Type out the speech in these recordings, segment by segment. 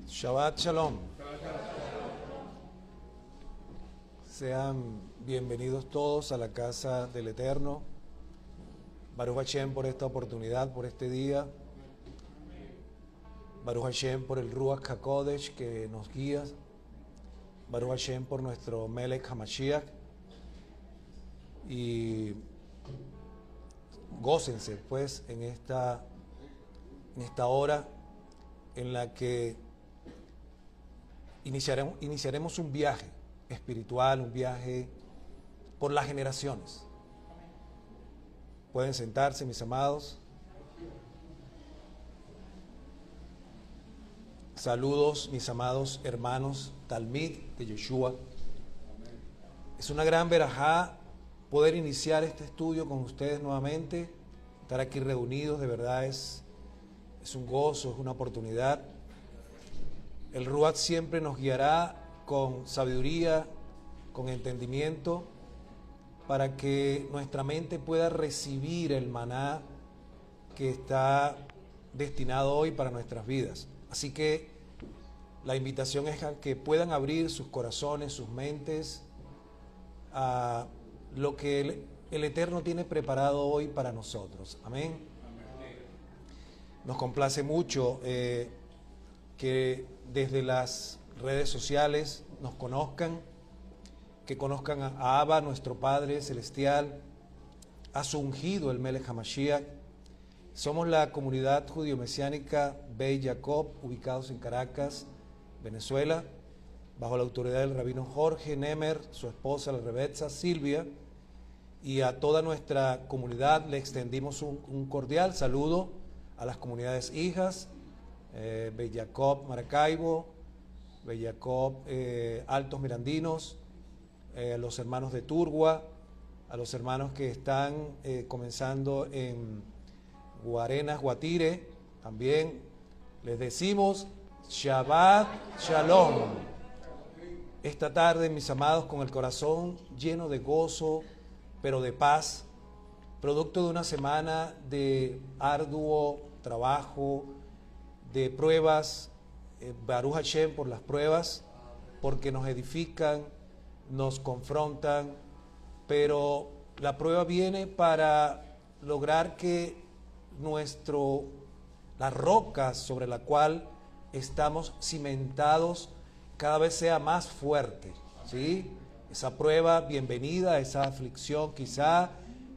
Shabbat Shalom. Sean bienvenidos todos a la casa del Eterno. Baruch Hashem por esta oportunidad, por este día. Baruch Hashem por el Ruach HaKodesh que nos guía. Baruch Hashem por nuestro Melech HaMashiach. Y gócense pues en esta hora en la que iniciaremos un viaje espiritual, un viaje por las generaciones. Pueden sentarse, mis amados. Saludos, mis amados hermanos Talmid de Yeshua. Es una gran verajá poder iniciar este estudio con ustedes nuevamente. Estar aquí reunidos, de verdad es un gozo, es una oportunidad. El Ruach siempre nos guiará con sabiduría, con entendimiento, para que nuestra mente pueda recibir el maná que está destinado hoy para nuestras vidas. Así que la invitación es a que puedan abrir sus corazones, sus mentes a lo que el Eterno tiene preparado hoy para nosotros. Amén. Nos complace mucho que desde las redes sociales nos conozcan, que conozcan a Abba, nuestro Padre Celestial, a su ungido, el Melech HaMashiach. Somos la comunidad judío-mesiánica Beit Jacob, ubicados en Caracas, Venezuela, bajo la autoridad del rabino Jorge Nemer, su esposa, la Rebetza Silvia, y a toda nuestra comunidad le extendimos un cordial saludo a las comunidades hijas, Beit Jacob Maracaibo, Beit Jacob Altos Mirandinos, a los hermanos de Turgua, a los hermanos que están comenzando en Guarenas, Guatire, también les decimos Shabbat Shalom. Esta tarde, mis amados, con el corazón lleno de gozo, pero de paz, producto de una semana de arduo trabajo, de pruebas, Baruch Hashem por las pruebas, porque nos edifican, nos confrontan, pero la prueba viene para lograr que la roca sobre la cual estamos cimentados cada vez sea más fuerte, ¿sí? Esa prueba, bienvenida, esa aflicción quizá,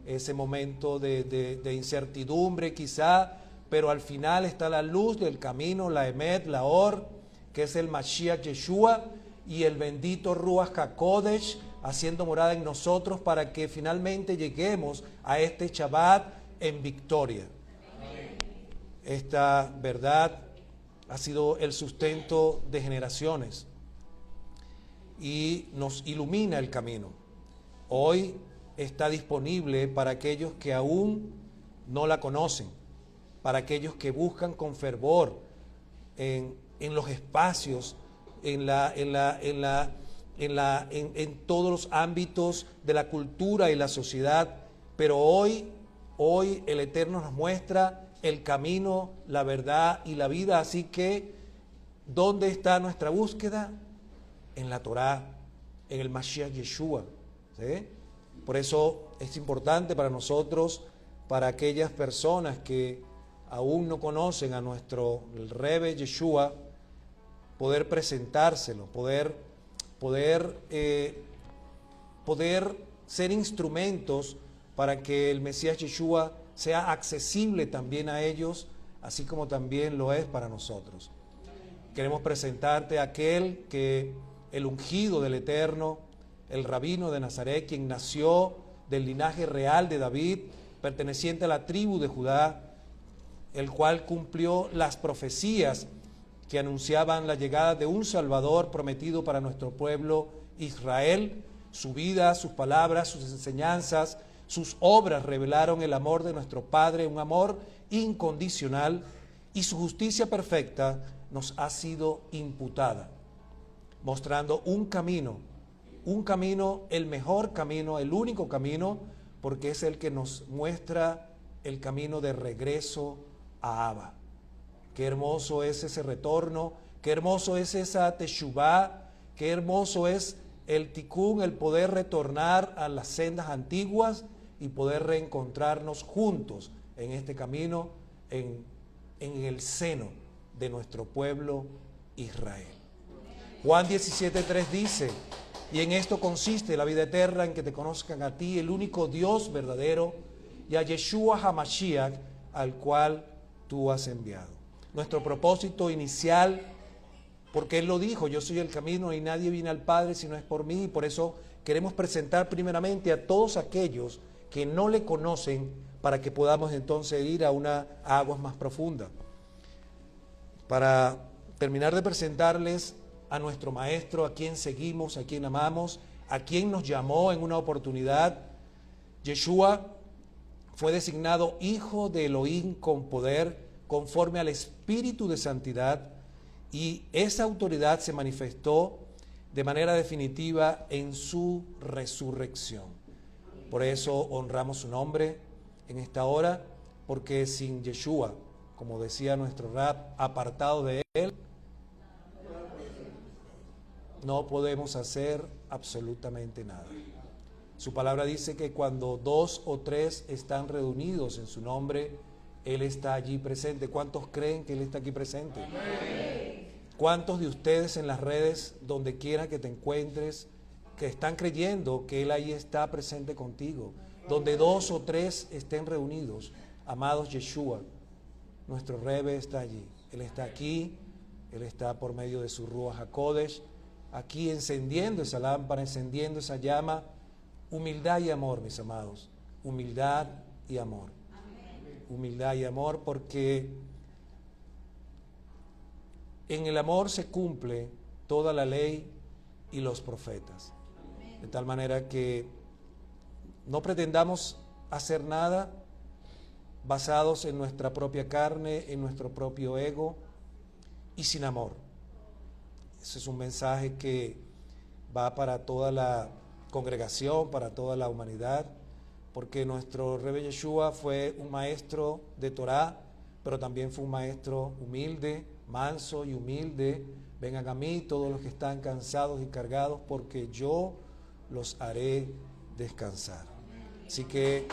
ese momento de incertidumbre quizá, pero al final está la luz del camino, la Emet, la Or, que es el Mashiach Yeshua, y el bendito Ruach HaKodesh haciendo morada en nosotros para que finalmente lleguemos a este Shabbat en victoria. Esta verdad ha sido el sustento de generaciones y nos ilumina el camino. Hoy está disponible para aquellos que aún no la conocen, para aquellos que buscan con fervor en los espacios, en todos los ámbitos de la cultura y la sociedad, pero hoy el Eterno nos muestra el camino, la verdad y la vida. Así que, ¿dónde está nuestra búsqueda? En la Torá, en el Mashiach Yeshua, ¿sí? Por eso es importante para nosotros, para aquellas personas que aún no conocen a el Rebbe Yeshua, poder presentárselo, poder ser instrumentos para que el Mesías Yeshua sea accesible también a ellos, así como también lo es para nosotros. Queremos presentarte a aquel que el ungido del Eterno, el rabino de Nazaret, quien nació del linaje real de David, perteneciente a la tribu de Judá, el cual cumplió las profecías que anunciaban la llegada de un Salvador prometido para nuestro pueblo Israel. Su vida, sus palabras, sus enseñanzas, sus obras revelaron el amor de nuestro Padre, un amor incondicional, y su justicia perfecta nos ha sido imputada, mostrando un camino, el mejor camino, el único camino, porque es el que nos muestra el camino de regreso a Abba. Qué hermoso es ese retorno, qué hermoso es esa teshuvá, qué hermoso es el tikkun, el poder retornar a las sendas antiguas y poder reencontrarnos juntos en este camino, en el seno de nuestro pueblo Israel. Juan 17:3 dice: y en esto consiste la vida eterna, en que te conozcan a ti, el único Dios verdadero, y a Yeshua HaMashiach, al cual tú has enviado. Nuestro propósito inicial, porque Él lo dijo: yo soy el camino y nadie viene al Padre si no es por mí, y por eso queremos presentar primeramente a todos aquellos que no le conocen, para que podamos entonces ir a aguas más profundas. Para terminar de presentarles a nuestro Maestro, a quien seguimos, a quien amamos, a quien nos llamó en una oportunidad. Yeshua fue designado Hijo de Elohim con poder, conforme al Espíritu de Santidad, y esa autoridad se manifestó de manera definitiva en su resurrección. Por eso honramos su nombre en esta hora, porque sin Yeshua, como decía nuestro rap, apartado de Él, no podemos hacer absolutamente nada. Su palabra dice que cuando 2 o 3 están reunidos en su nombre, Él está allí presente. ¿Cuántos creen que Él está aquí presente? Amén. ¿Cuántos de ustedes en las redes, donde quiera que te encuentres, que están creyendo que Él ahí está presente contigo? Donde 2 o 3 estén reunidos, amados, Yeshua, nuestro Rebe está allí. Él está aquí, Él está por medio de su Ruach HaKodesh, aquí encendiendo esa lámpara, encendiendo esa llama. Humildad y amor, mis amados. Humildad y amor. Humildad y amor, porque en el amor se cumple toda la ley y los profetas. De tal manera que no pretendamos hacer nada basados en nuestra propia carne, en nuestro propio ego y sin amor. Ese es un mensaje que va para toda la congregación, para toda la humanidad, porque nuestro Rebbe Yeshua fue un maestro de Torah, pero también fue un maestro humilde, manso y humilde. Vengan a mí todos los que están cansados y cargados, porque yo los haré descansar. Así que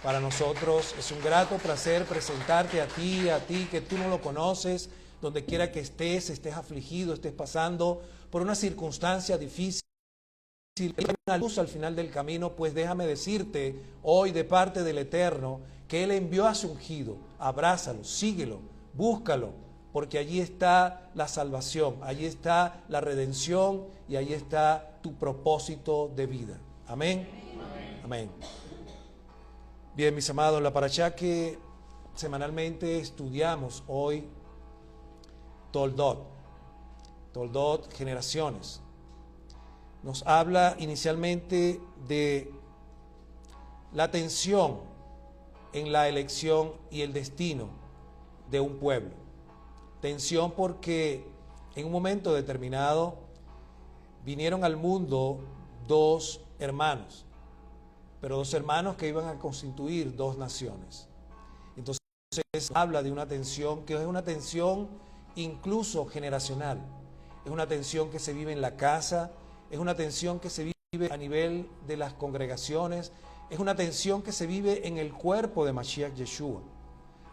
para nosotros es un grato placer presentarte a ti que tú no lo conoces, donde quiera que estés afligido, estés pasando por una circunstancia difícil, hay una luz al final del camino, pues déjame decirte hoy de parte del Eterno que Él envió a su ungido. Abrázalo, síguelo, búscalo, porque allí está la salvación, allí está la redención y allí está tu propósito de vida. Amén. Amén. Bien, mis amados, la parashá que semanalmente estudiamos hoy, Toldot, generaciones, nos habla inicialmente de la tensión en la elección y el destino de un pueblo. Tensión porque en un momento determinado vinieron al mundo 2 hermanos, pero 2 hermanos que iban a constituir 2 naciones. Entonces habla de una tensión que es una tensión incluso generacional. Es una tensión que se vive en la casa, es una tensión que se vive a nivel de las congregaciones, es una tensión que se vive en el cuerpo de Mashiach Yeshua.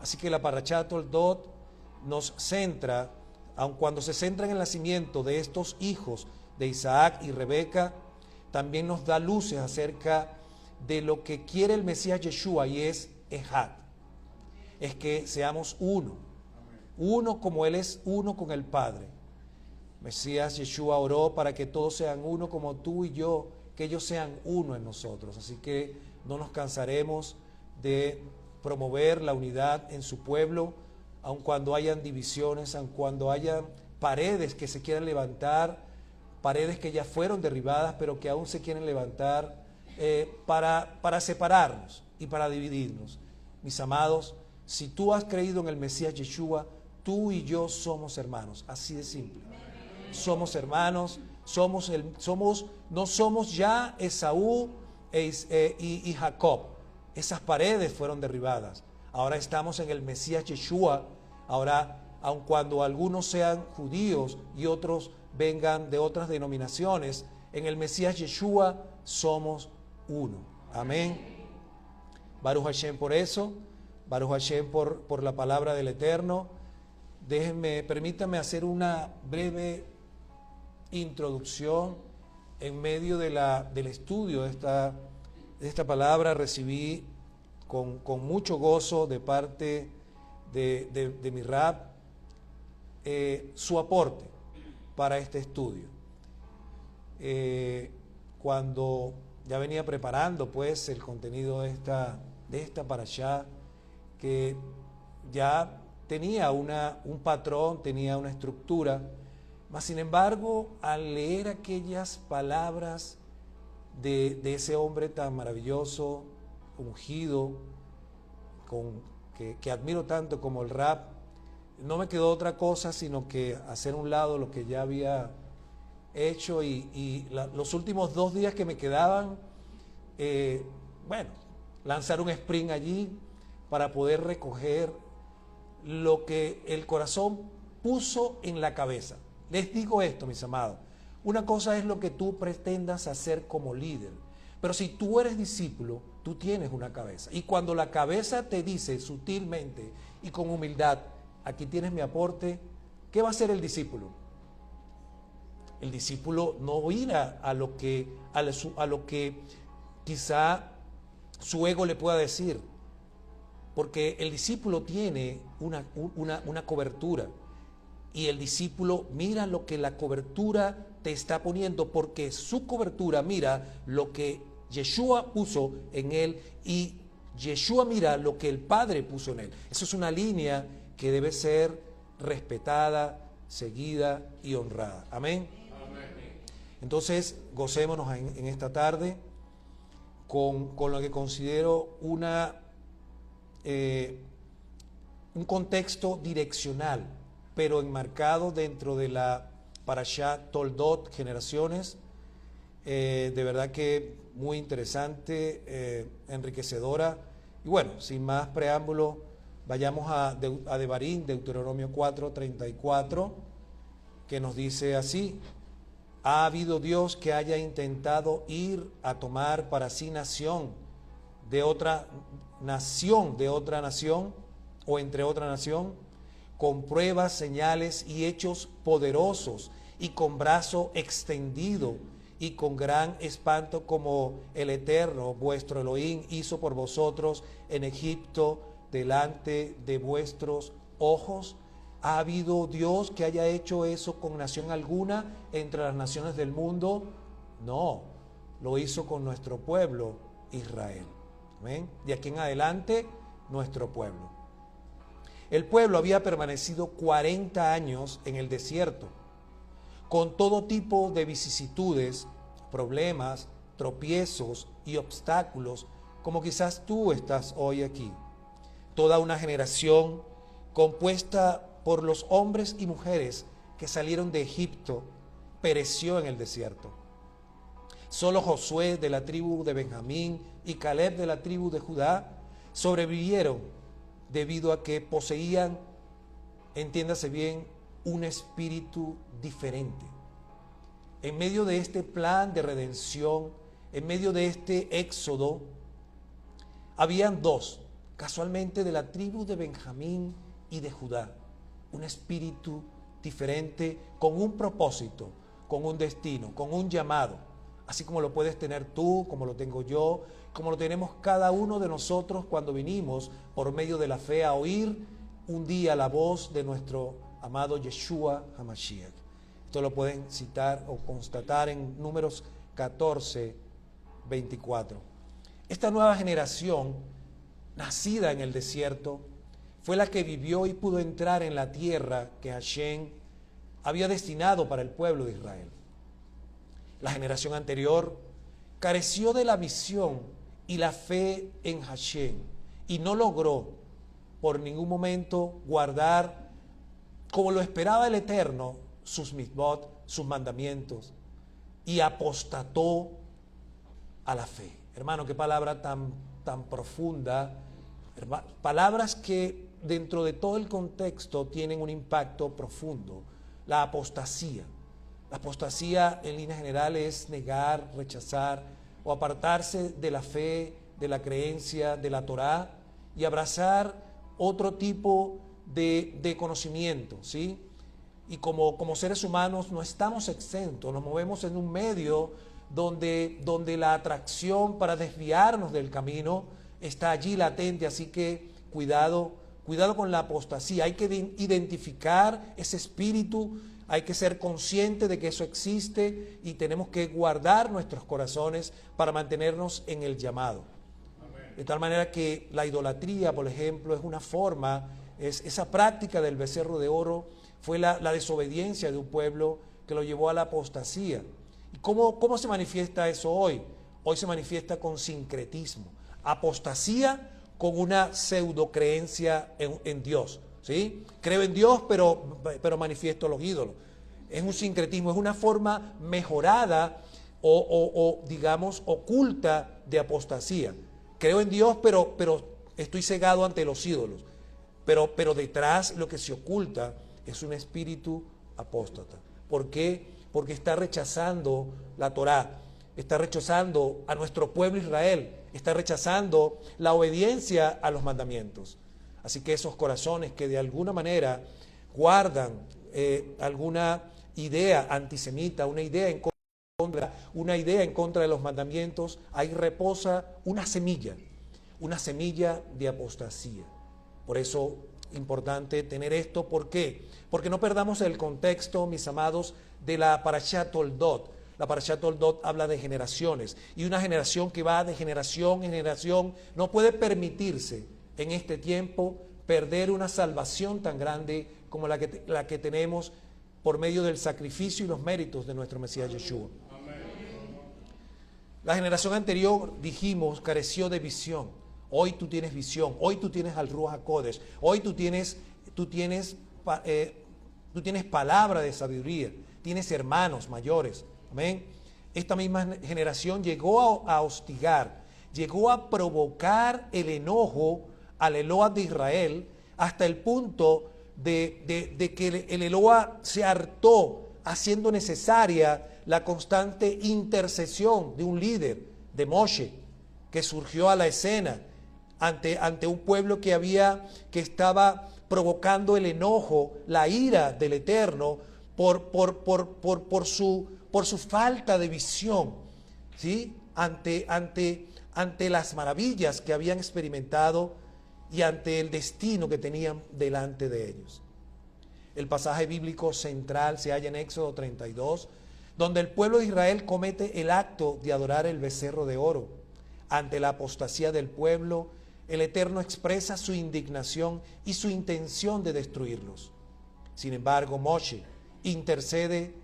Así que la parashá Toldot nos centra, aun cuando se centra en el nacimiento de estos hijos de Isaac y Rebeca, también nos da luces acerca de lo que quiere el Mesías Yeshua, y es Ejad. Es que seamos uno como Él es uno con el Padre. Mesías Yeshua oró para que todos sean uno como tú y yo, que ellos sean uno en nosotros. Así que no nos cansaremos de promover la unidad en su pueblo, aun cuando hayan divisiones, aun cuando hayan paredes que se quieran levantar, paredes que ya fueron derribadas, pero que aún se quieren levantar para separarnos y para dividirnos. Mis amados, si tú has creído en el Mesías Yeshua, tú y yo somos hermanos, así de simple. Somos hermanos, no somos ya Esaú y Jacob. Esas paredes fueron derribadas. Ahora estamos en el Mesías Yeshua, Ahora, aun cuando algunos sean judíos y otros vengan de otras denominaciones, en el Mesías Yeshua somos uno. Amén. Baruch Hashem por eso, Baruch Hashem por la palabra del Eterno. Permítanme hacer una breve introducción en medio del estudio de esta palabra. Recibí con mucho gozo de parte de mi Rab su aporte para este estudio. Cuando ya venía preparando pues el contenido de esta parashá, que ya tenía un patrón, tenía una estructura, mas sin embargo, al leer aquellas palabras de ese hombre tan maravilloso, ungido, que admiro tanto como el Rab, no me quedó otra cosa sino que hacer un lado lo que ya había hecho los últimos 2 días que me quedaban, lanzar un sprint allí para poder recoger lo que el corazón puso en la cabeza. Les digo esto, mis amados, una cosa es lo que tú pretendas hacer como líder, pero si tú eres discípulo, tú tienes una cabeza. Y cuando la cabeza te dice sutilmente y con humildad, aquí tienes mi aporte, ¿qué va a hacer el discípulo? El discípulo no irá a lo que quizá su ego le pueda decir, porque el discípulo tiene una cobertura, y el discípulo mira lo que la cobertura te está poniendo, porque su cobertura mira lo que Yeshua puso en él y Yeshua mira lo que el Padre puso en él. Eso es una línea que debe ser respetada, seguida y honrada. Amén. Entonces, gocémonos en esta tarde con lo que considero un contexto direccional, pero enmarcado dentro de la Parashá Toldot, generaciones. De verdad que muy interesante, enriquecedora. Y bueno, sin más preámbulo, vayamos a Devarim, Deuteronomio 4:34, que nos dice así: ¿ha habido Dios que haya intentado ir a tomar para sí nación de otra nación o entre otra nación, con pruebas, señales y hechos poderosos, y con brazo extendido y con gran espanto, como el Eterno vuestro Elohim hizo por vosotros en Egipto delante de vuestros ojos? ¿Ha habido Dios que haya hecho eso con nación alguna entre las naciones del mundo? No, lo hizo con nuestro pueblo Israel. ¿Ven? De aquí en adelante, nuestro pueblo. El pueblo había permanecido 40 años en el desierto, con todo tipo de vicisitudes, problemas, tropiezos y obstáculos, como quizás tú estás hoy aquí. Toda una generación compuesta por los hombres y mujeres que salieron de Egipto pereció en el desierto. Solo Josué de la tribu de Benjamín y Caleb de la tribu de Judá sobrevivieron debido a que poseían, entiéndase bien, un espíritu diferente. En medio de este plan de redención, en medio de este éxodo, habían 2, casualmente de la tribu de Benjamín y de Judá, un espíritu diferente, con un propósito, con un destino, con un llamado, así como lo puedes tener tú, como lo tengo yo, como lo tenemos cada uno de nosotros cuando vinimos por medio de la fe a oír un día la voz de nuestro amado Yeshua HaMashiach. Esto lo pueden citar o constatar en Números 14:24. Esta nueva generación, nacida en el desierto, fue la que vivió y pudo entrar en la tierra que Hashem había destinado para el pueblo de Israel. La generación anterior careció de la visión y la fe en Hashem y no logró por ningún momento guardar, como lo esperaba el Eterno, sus mitzvot, sus mandamientos, y apostató a la fe. Hermano, qué palabra tan profunda, palabras que dentro de todo el contexto tienen un impacto profundo. La apostasía. La apostasía en líneas generales es negar, rechazar o apartarse de la fe, de la creencia, de la Torá y abrazar otro tipo de conocimiento, ¿sí? Y como seres humanos no estamos exentos, nos movemos en un medio donde la atracción para desviarnos del camino está allí latente, así que cuidado con la apostasía. Hay que identificar ese espíritu, hay que ser consciente de que eso existe y tenemos que guardar nuestros corazones para mantenernos en el llamado. De tal manera que la idolatría, por ejemplo, es una forma, esa práctica del becerro de oro fue la desobediencia de un pueblo que lo llevó a la apostasía. ¿Y cómo se manifiesta eso hoy? Hoy se manifiesta con sincretismo. Apostasía con una pseudocreencia en Dios, ¿sí? Creo en Dios, pero manifiesto los ídolos. Es un sincretismo, es una forma mejorada o digamos, oculta de apostasía. Creo en Dios, pero estoy cegado ante los ídolos. Pero detrás lo que se oculta es un espíritu apóstata. ¿Por qué? Porque está rechazando la Torá, está rechazando a nuestro pueblo Israel, está rechazando la obediencia a los mandamientos. Así que esos corazones que de alguna manera guardan alguna idea antisemita, una idea en contra de los mandamientos, ahí reposa una semilla de apostasía. Por eso importante tener esto. ¿Por qué? Porque no perdamos el contexto, mis amados, de la Parashat Toldot. La Parashat Toldot habla de generaciones, y una generación que va de generación en generación no puede permitirse en este tiempo perder una salvación tan grande como la que tenemos por medio del sacrificio y los méritos de nuestro Mesías Yeshua. La generación anterior, dijimos, careció de visión. Hoy tú tienes visión, hoy tú tienes al Ruach HaKodesh, hoy tú tienes palabra de sabiduría, tienes hermanos mayores. Amén. Esta misma generación llegó a hostigar, llegó a provocar el enojo al Eloa de Israel hasta el punto de que el Eloa se hartó, haciendo necesaria la constante intercesión de un líder, de Moshe, que surgió a la escena ante un pueblo que estaba provocando el enojo, la ira del Eterno por su falta de visión, ¿sí? ante las maravillas que habían experimentado y ante el destino que tenían delante de ellos. El pasaje bíblico central se halla en Éxodo 32, donde el pueblo de Israel comete el acto de adorar el becerro de oro. Ante la apostasía del pueblo, el Eterno expresa su indignación y su intención de destruirlos. Sin embargo, Moshe intercede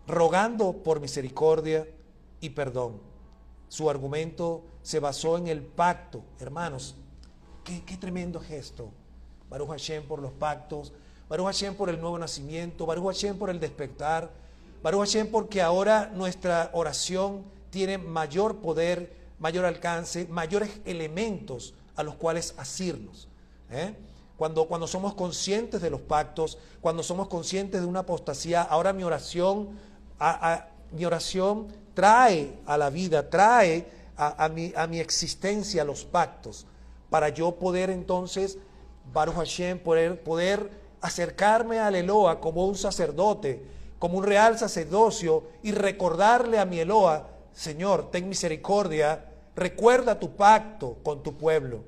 rogando por misericordia y perdón. Su argumento se basó en el pacto. Hermanos, qué tremendo gesto. Baruch Hashem por los pactos, Baruch Hashem por el nuevo nacimiento, Baruch Hashem por el despertar, Baruch Hashem porque ahora nuestra oración tiene mayor poder, mayor alcance, mayores elementos a los cuales asirnos. Cuando somos conscientes de los pactos, cuando somos conscientes de una apostasía, ahora mi oración trae a la vida, trae a mi existencia los pactos, para yo poder entonces, Baruch Hashem, poder acercarme al Eloa como un sacerdote, como un real sacerdocio, y recordarle a mi Eloa: Señor, ten misericordia, recuerda tu pacto con tu pueblo.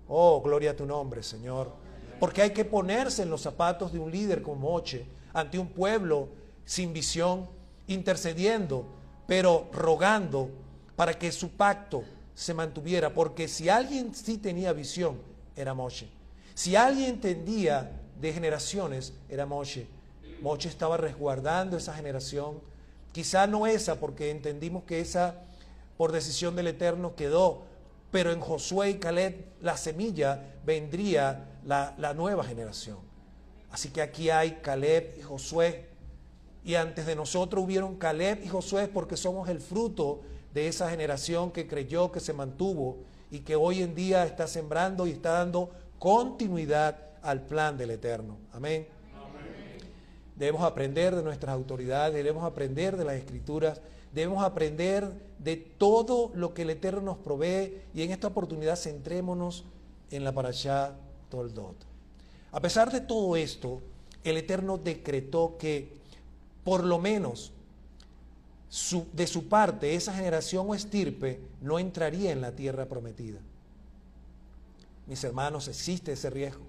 Oh, gloria a tu nombre, Señor. Porque hay que ponerse en los zapatos de un líder como Moshe, ante un pueblo sin visión, intercediendo, pero rogando para que su pacto se mantuviera. Porque si alguien sí tenía visión, era Moshe. Si alguien entendía de generaciones, era Moshe. Moshe estaba resguardando esa generación. Quizá no esa, porque entendimos que esa, por decisión del Eterno, quedó. Pero en Josué y Caleb, la semilla, vendría la nueva generación. Así que aquí hay Caleb y Josué. Y antes de nosotros hubieron Caleb y Josué, porque somos el fruto de esa generación que creyó, que se mantuvo y que hoy en día está sembrando y está dando continuidad al plan del Eterno. Amén. Debemos aprender de nuestras autoridades, debemos aprender de las Escrituras, debemos aprender de todo lo que el Eterno nos provee, y en esta oportunidad centrémonos en la Parashá Toldot. A pesar de todo esto, el Eterno decretó que por lo menos de su parte esa generación o estirpe no entraría en la tierra prometida. Mis hermanos, existe ese riesgo.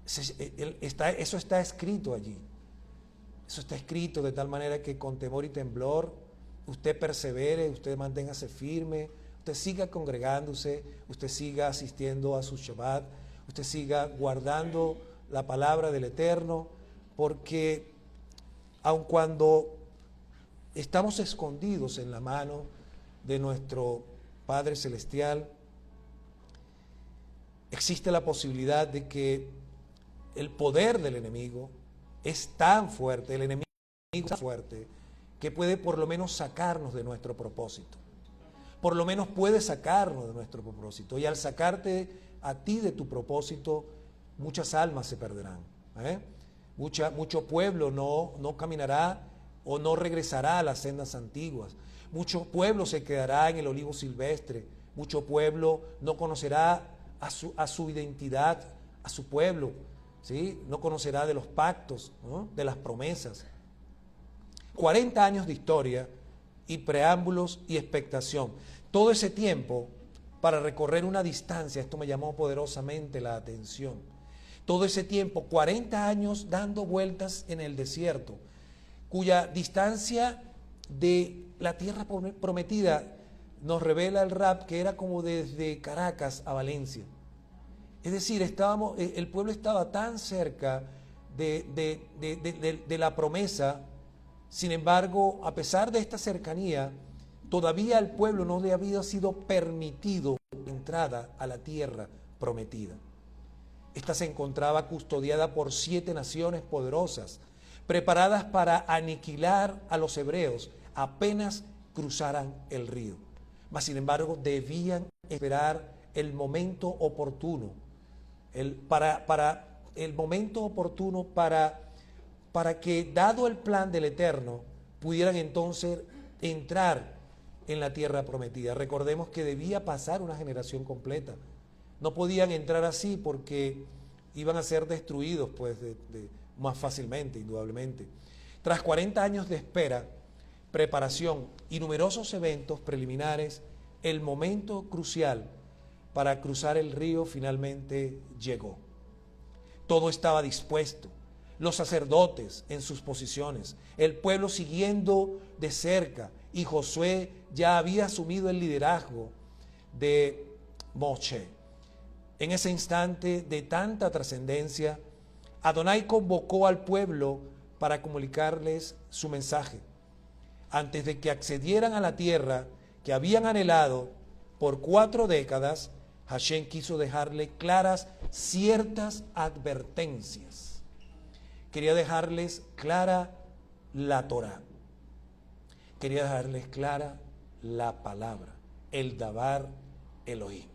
Eso está escrito allí. Eso está escrito de tal manera que con temor y temblor usted persevere, usted manténgase firme, usted siga congregándose, usted siga asistiendo a su Shabbat, usted siga guardando la palabra del Eterno, porque aun cuando estamos escondidos en la mano de nuestro Padre Celestial, existe la posibilidad de que el poder del enemigo es tan fuerte, el enemigo es tan fuerte, que puede por lo menos sacarnos de nuestro propósito. Por lo menos puede sacarnos de nuestro propósito. Y al sacarte a ti de tu propósito, muchas almas se perderán. Mucho pueblo no caminará o no regresará a las sendas antiguas. Mucho pueblo se quedará en el olivo silvestre. Mucho pueblo no conocerá a su identidad, a su pueblo. ¿Sí? No conocerá de los pactos, ¿no? De las promesas. 40 años de historia y preámbulos y expectación. Todo ese tiempo para recorrer una distancia, esto me llamó poderosamente la atención. Todo ese tiempo, 40 años dando vueltas en el desierto, cuya distancia de la tierra prometida nos revela el Rab que era como desde Caracas a Valencia. Es decir, el pueblo estaba tan cerca de la promesa. Sin embargo, a pesar de esta cercanía, todavía al pueblo no le había sido permitido la entrada a la tierra prometida. Esta se encontraba custodiada por 7 naciones poderosas, preparadas para aniquilar a los hebreos apenas cruzaran el río. Mas, sin embargo, debían esperar el momento oportuno, para que, dado el plan del Eterno, pudieran entonces entrar en la tierra prometida. Recordemos que debía pasar una generación completa. No podían entrar así porque iban a ser destruidos más fácilmente, indudablemente. Tras 40 años de espera, preparación y numerosos eventos preliminares, el momento crucial para cruzar el río finalmente llegó. Todo estaba dispuesto. Los sacerdotes en sus posiciones, el pueblo siguiendo de cerca, y Josué ya había asumido el liderazgo de Moshe. En ese instante de tanta trascendencia, Adonai convocó al pueblo para comunicarles su mensaje. Antes de que accedieran a la tierra que habían anhelado por 4 décadas, Hashem quiso dejarle claras ciertas advertencias. Quería dejarles clara la Torá. Quería dejarles clara la palabra, el Dabar Elohim.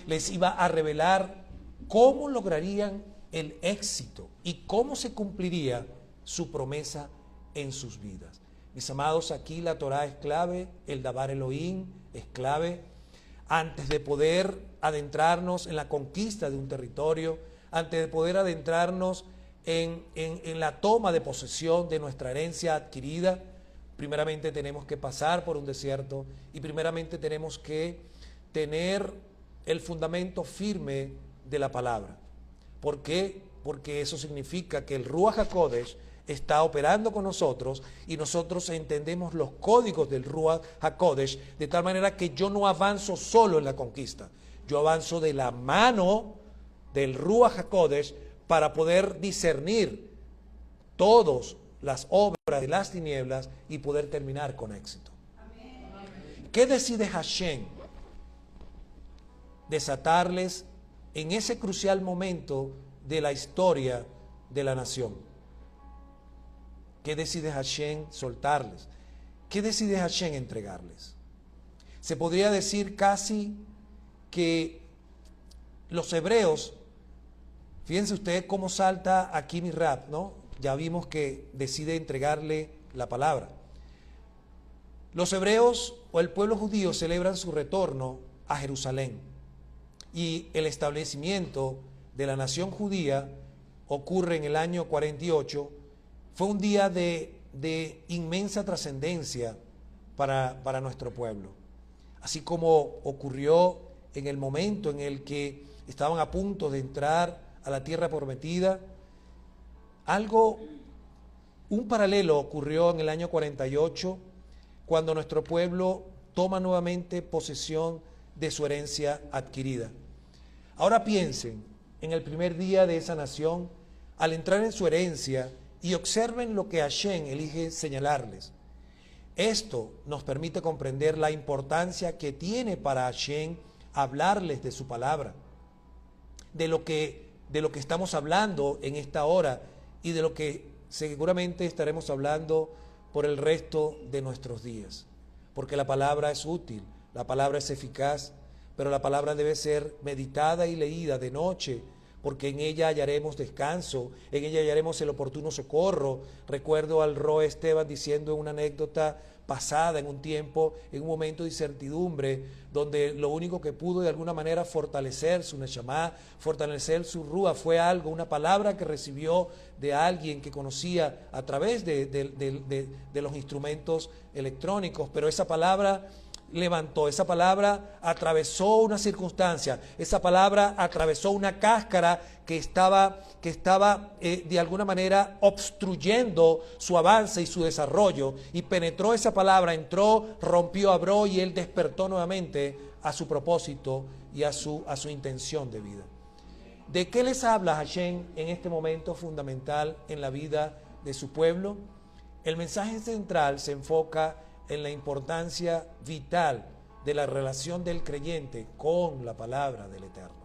Les iba a revelar cómo lograrían el éxito y cómo se cumpliría su promesa en sus vidas. Mis amados, aquí la Torá es clave, el Dabar Elohim es clave. Antes de poder adentrarnos en la conquista de un territorio, antes de poder adentrarnos en la toma de posesión de nuestra herencia adquirida, primeramente tenemos que pasar por un desierto y primeramente tenemos que tener el fundamento firme de la palabra. ¿Por qué? Porque eso significa que el Ruach HaKodesh está operando con nosotros y nosotros entendemos los códigos del Ruach HaKodesh de tal manera que yo no avanzo solo en la conquista, yo avanzo de la mano del Ruach HaKodesh para poder discernir todas las obras de las tinieblas y poder terminar con éxito. ¿Qué decide Hashem? Desatarles en ese crucial momento de la historia de la nación. ¿Qué decide Hashem soltarles? ¿Qué decide Hashem entregarles? Se podría decir casi que Los hebreos, fíjense ustedes cómo salta aquí mi rap, ¿no? Ya vimos que decide entregarle la palabra. Los hebreos o el pueblo judío celebran su retorno a Jerusalén y el establecimiento de la nación judía ocurre en el año 48. Fue un día de inmensa trascendencia para nuestro pueblo. Así como ocurrió en el momento en el que estaban a punto de entrar a la tierra prometida, un paralelo ocurrió en el año 48, cuando nuestro pueblo toma nuevamente posesión de su herencia adquirida. Ahora piensen en el primer día de esa nación, al entrar en su herencia, y observen lo que Hashem elige señalarles. Esto nos permite comprender la importancia que tiene para Hashem hablarles de su palabra, de lo que estamos hablando en esta hora y de lo que seguramente estaremos hablando por el resto de nuestros días. Porque la palabra es útil, la palabra es eficaz, pero la palabra debe ser meditada y leída de noche, porque en ella hallaremos descanso, en ella hallaremos el oportuno socorro. Recuerdo al Roe Esteban diciendo una anécdota pasada en un tiempo, en un momento de incertidumbre, donde lo único que pudo de alguna manera fortalecer su Neshama, fortalecer su Rúa, fue algo, una palabra que recibió de alguien que conocía a través de los instrumentos electrónicos, pero esa palabra levantó, esa palabra atravesó una circunstancia, esa palabra atravesó una cáscara que estaba de alguna manera obstruyendo su avance y su desarrollo, y penetró esa palabra, entró, rompió, abrió, y él despertó nuevamente a su propósito y a su intención de vida. ¿De qué les habla Hashem en este momento fundamental en la vida de su pueblo? El mensaje central se enfoca en la importancia vital de la relación del creyente con la palabra del Eterno.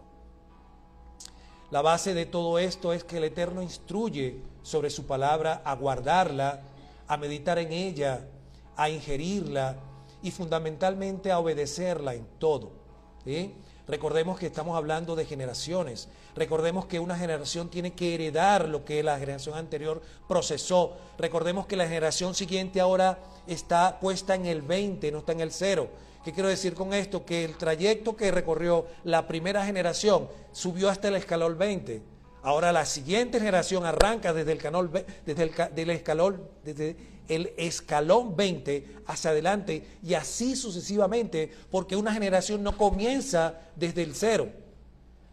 La base de todo esto es que el Eterno instruye sobre su palabra a guardarla, a meditar en ella, a ingerirla y fundamentalmente a obedecerla en todo, ¿sí? Recordemos que estamos hablando de generaciones. Recordemos que una generación tiene que heredar lo que la generación anterior procesó. Recordemos que la generación siguiente ahora está puesta en el 20, no está en el 0. ¿Qué quiero decir con esto? Que el trayecto que recorrió la primera generación subió hasta el escalón 20. Ahora la siguiente generación arranca desde el escalón 20 hacia adelante, y así sucesivamente, porque una generación no comienza desde el 0.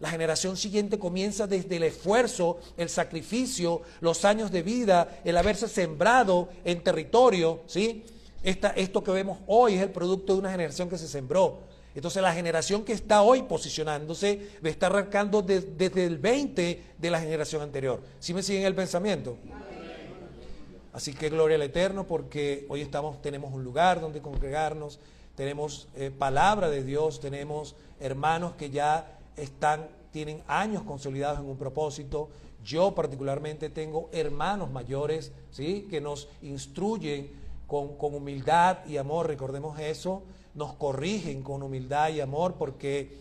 La generación siguiente comienza desde el esfuerzo, el sacrificio, los años de vida, el haberse sembrado en territorio, ¿sí? Esto que vemos hoy es el producto de una generación que se sembró. Entonces la generación que está hoy posicionándose está arrancando desde el 20 de la generación anterior. ¿Sí me siguen el pensamiento? Así que gloria al Eterno, porque hoy tenemos un lugar donde congregarnos, tenemos palabra de Dios, tenemos hermanos que ya tienen años consolidados en un propósito. Yo particularmente tengo hermanos mayores, ¿sí?, que nos instruyen con humildad y amor. Recordemos eso, nos corrigen con humildad y amor, porque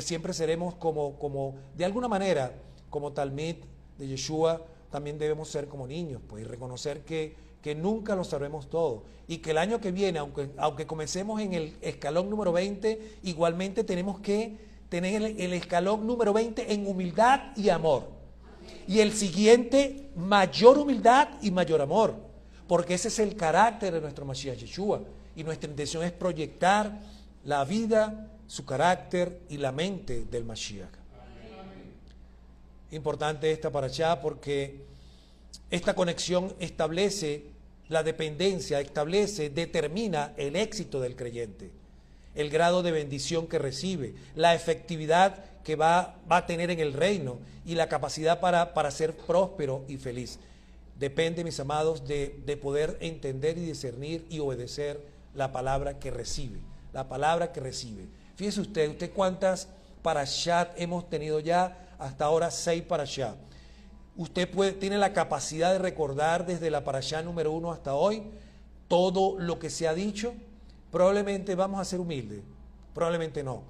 siempre seremos como de alguna manera, como Talmid de Yeshua, también debemos ser como niños, pues, y reconocer que nunca lo sabremos todo, y que el año que viene, aunque comencemos en el escalón número 20, igualmente tenemos que tener el escalón número 20 en humildad y amor, y el siguiente mayor humildad y mayor amor, porque ese es el carácter de nuestro Mashiach Yeshua, y nuestra intención es proyectar la vida, su carácter y la mente del Mashiach. Importante esta parashá porque esta conexión establece la dependencia, determina el éxito del creyente, el grado de bendición que recibe, la efectividad que va a tener en el reino y la capacidad para ser próspero y feliz. Depende, mis amados, de poder entender y discernir y obedecer la palabra que recibe, la palabra que recibe. Fíjese usted cuántas parashat hemos tenido ya. Hasta ahora 6 parashá. Usted tiene la capacidad de recordar desde la parashá número 1 hasta hoy todo lo que se ha dicho. Probablemente vamos a ser humildes, probablemente no,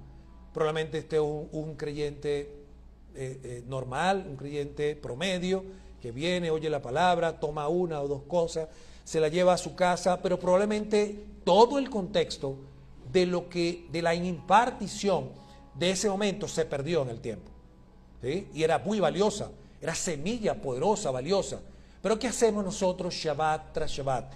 probablemente esté un creyente normal, un creyente promedio, que viene, oye la palabra, toma una o dos cosas, se la lleva a su casa, pero probablemente todo el contexto de la impartición de ese momento se perdió en el tiempo, ¿sí? Y era muy valiosa, era semilla poderosa, valiosa. Pero ¿qué hacemos nosotros Shabbat tras Shabbat?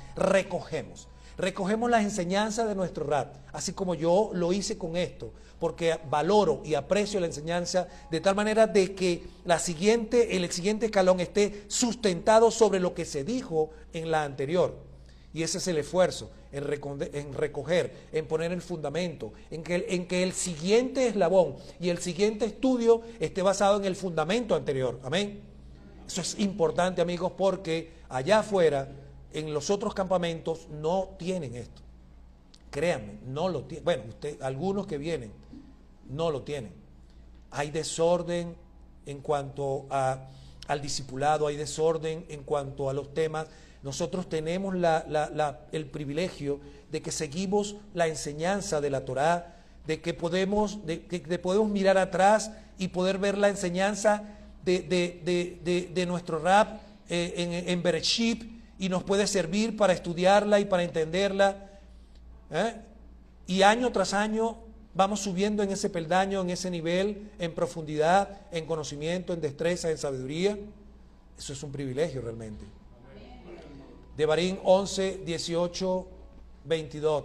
Recogemos las enseñanzas de nuestro Rab, así como yo lo hice con esto, porque valoro y aprecio la enseñanza de tal manera de que el siguiente escalón esté sustentado sobre lo que se dijo en la anterior. Y ese es el esfuerzo, en recoger, en poner el fundamento, en que el siguiente eslabón y el siguiente estudio esté basado en el fundamento anterior. Amén. Eso es importante, amigos, porque allá afuera, en los otros campamentos, no tienen esto. Créanme, no lo tienen. Bueno, algunos que vienen, no lo tienen. Hay desorden en cuanto al discipulado, hay desorden en cuanto a los temas. Nosotros tenemos el privilegio de que seguimos la enseñanza de la Torá, de que podemos mirar atrás y poder ver la enseñanza de nuestro Rab en Bereshit, y nos puede servir para estudiarla y para entenderla. Y año tras año vamos subiendo en ese peldaño, en ese nivel, en profundidad, en conocimiento, en destreza, en sabiduría. Eso es un privilegio realmente. Devarim 11, 18, 22.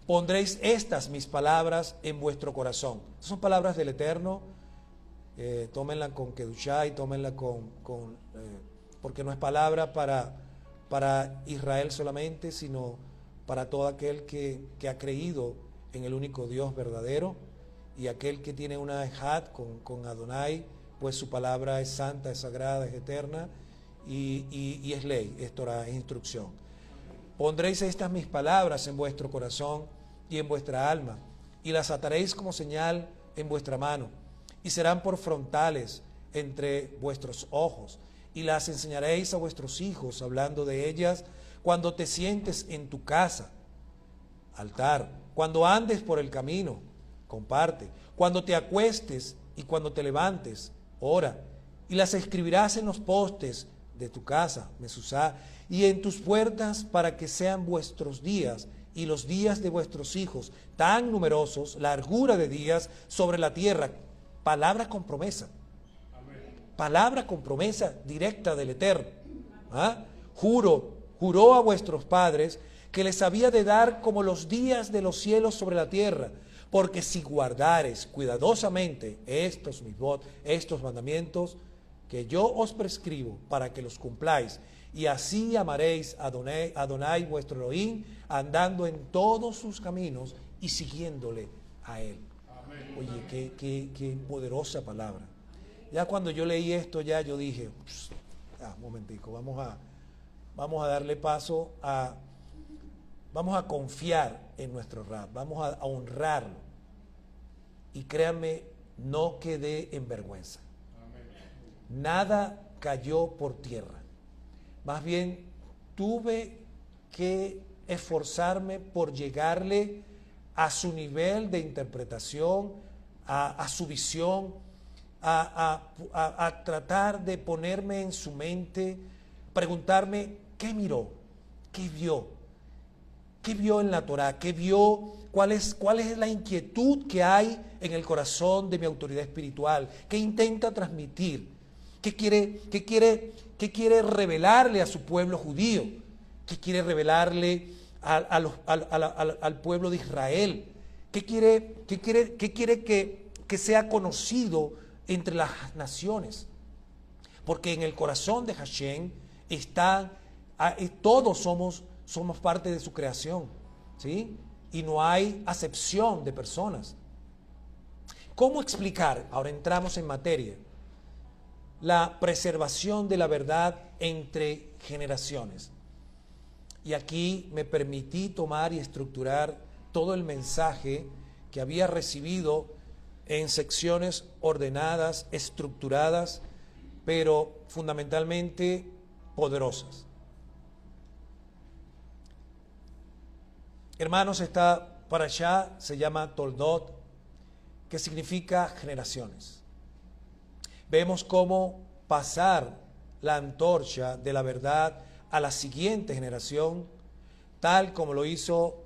Pondréis estas mis palabras en vuestro corazón. Estas son palabras del Eterno. Tómenla con Kedushá y tómenla porque no es palabra para Israel solamente, sino para todo aquel que ha creído en el único Dios verdadero, y aquel que tiene una ejad con Adonai, pues su palabra es santa, es sagrada, es eterna, y es ley, es Torah, es instrucción. Pondréis estas mis palabras en vuestro corazón y en vuestra alma, y las ataréis como señal en vuestra mano, y serán por frontales entre vuestros ojos, y las enseñaréis a vuestros hijos, hablando de ellas cuando te sientes en tu casa, altar, cuando andes por el camino, comparte, cuando te acuestes y cuando te levantes, ora, y las escribirás en los postes de tu casa, Mesuzá, y en tus puertas, para que sean vuestros días y los días de vuestros hijos tan numerosos, largura de días sobre la tierra. Palabra con promesa. Palabra con promesa directa del Eterno. Juró a vuestros padres que les había de dar como los días de los cielos sobre la tierra, porque si guardares cuidadosamente estos mandamientos que yo os prescribo para que los cumpláis, y así amaréis a Adonai vuestro Elohim, andando en todos sus caminos y siguiéndole a él. Amén. Oye, qué poderosa palabra. Ya cuando yo leí esto, ya yo dije, un momentico, vamos a darle paso vamos a confiar en nuestro Rab, vamos a honrarlo. Y créanme, no quedé en vergüenza. Nada cayó por tierra. Más bien, tuve que esforzarme por llegarle a su nivel de interpretación, a su visión, a tratar de ponerme en su mente, preguntarme qué miró, qué vio en la Torá, qué vio, cuál es la inquietud que hay en el corazón de mi autoridad espiritual, qué intenta transmitir, qué quiere revelarle a su pueblo judío, qué quiere revelarle al pueblo de Israel, qué quiere que sea conocido entre las naciones. Porque en el corazón de Hashem todos somos parte de su creación, ¿sí? Y no hay acepción de personas. ¿Cómo explicar? Ahora entramos en materia. La preservación de la verdad entre generaciones. Y aquí me permití tomar y estructurar todo el mensaje que había recibido en secciones ordenadas, estructuradas, pero fundamentalmente poderosas. Hermanos, esta parashá se llama Toldot, que significa generaciones. Vemos cómo pasar la antorcha de la verdad a la siguiente generación, tal como lo hizo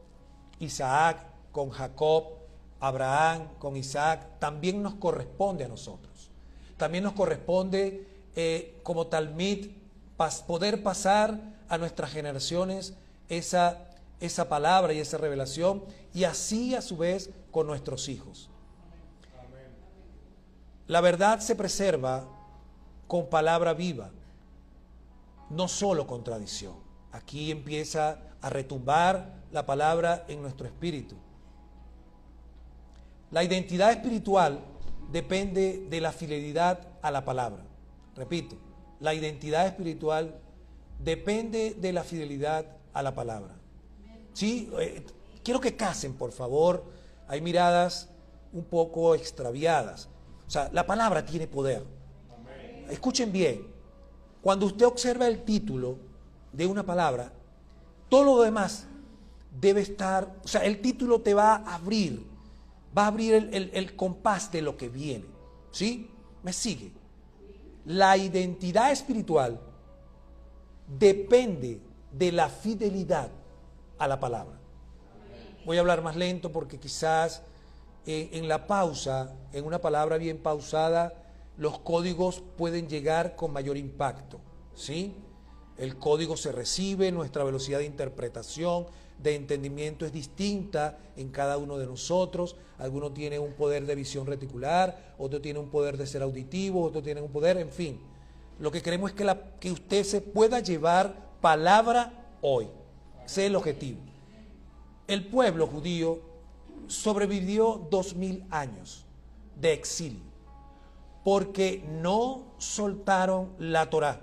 Isaac con Jacob, Abraham con Isaac, también nos corresponde a nosotros. También nos corresponde como talmid poder pasar a nuestras generaciones esa palabra y esa revelación, y así a su vez con nuestros hijos. La verdad se preserva con palabra viva, no solo con tradición. Aquí empieza a retumbar la palabra en nuestro espíritu. La identidad espiritual depende de la fidelidad a la palabra. Repito, la identidad espiritual depende de la fidelidad a la palabra. Sí, quiero que casen, por favor. Hay miradas un poco extraviadas. O sea, la palabra tiene poder. Escuchen bien. Cuando usted observa el título de una palabra, todo lo demás debe estar, o sea, el título te va a abrir el compás de lo que viene. ¿Sí? ¿Me sigue? La identidad espiritual depende de la fidelidad a la palabra. Voy a hablar más lento porque quizás en la pausa, en una palabra bien pausada, los códigos pueden llegar con mayor impacto, ¿sí? El código se recibe, nuestra velocidad de interpretación, de entendimiento es distinta en cada uno de nosotros. Alguno tiene un poder de visión reticular, otro tiene un poder de ser auditivo, otro tiene un poder, en fin. Lo que queremos es que usted se pueda llevar palabra hoy. Ese es el objetivo. El pueblo judío sobrevivió 2000 años de exilio porque no soltaron la Torá.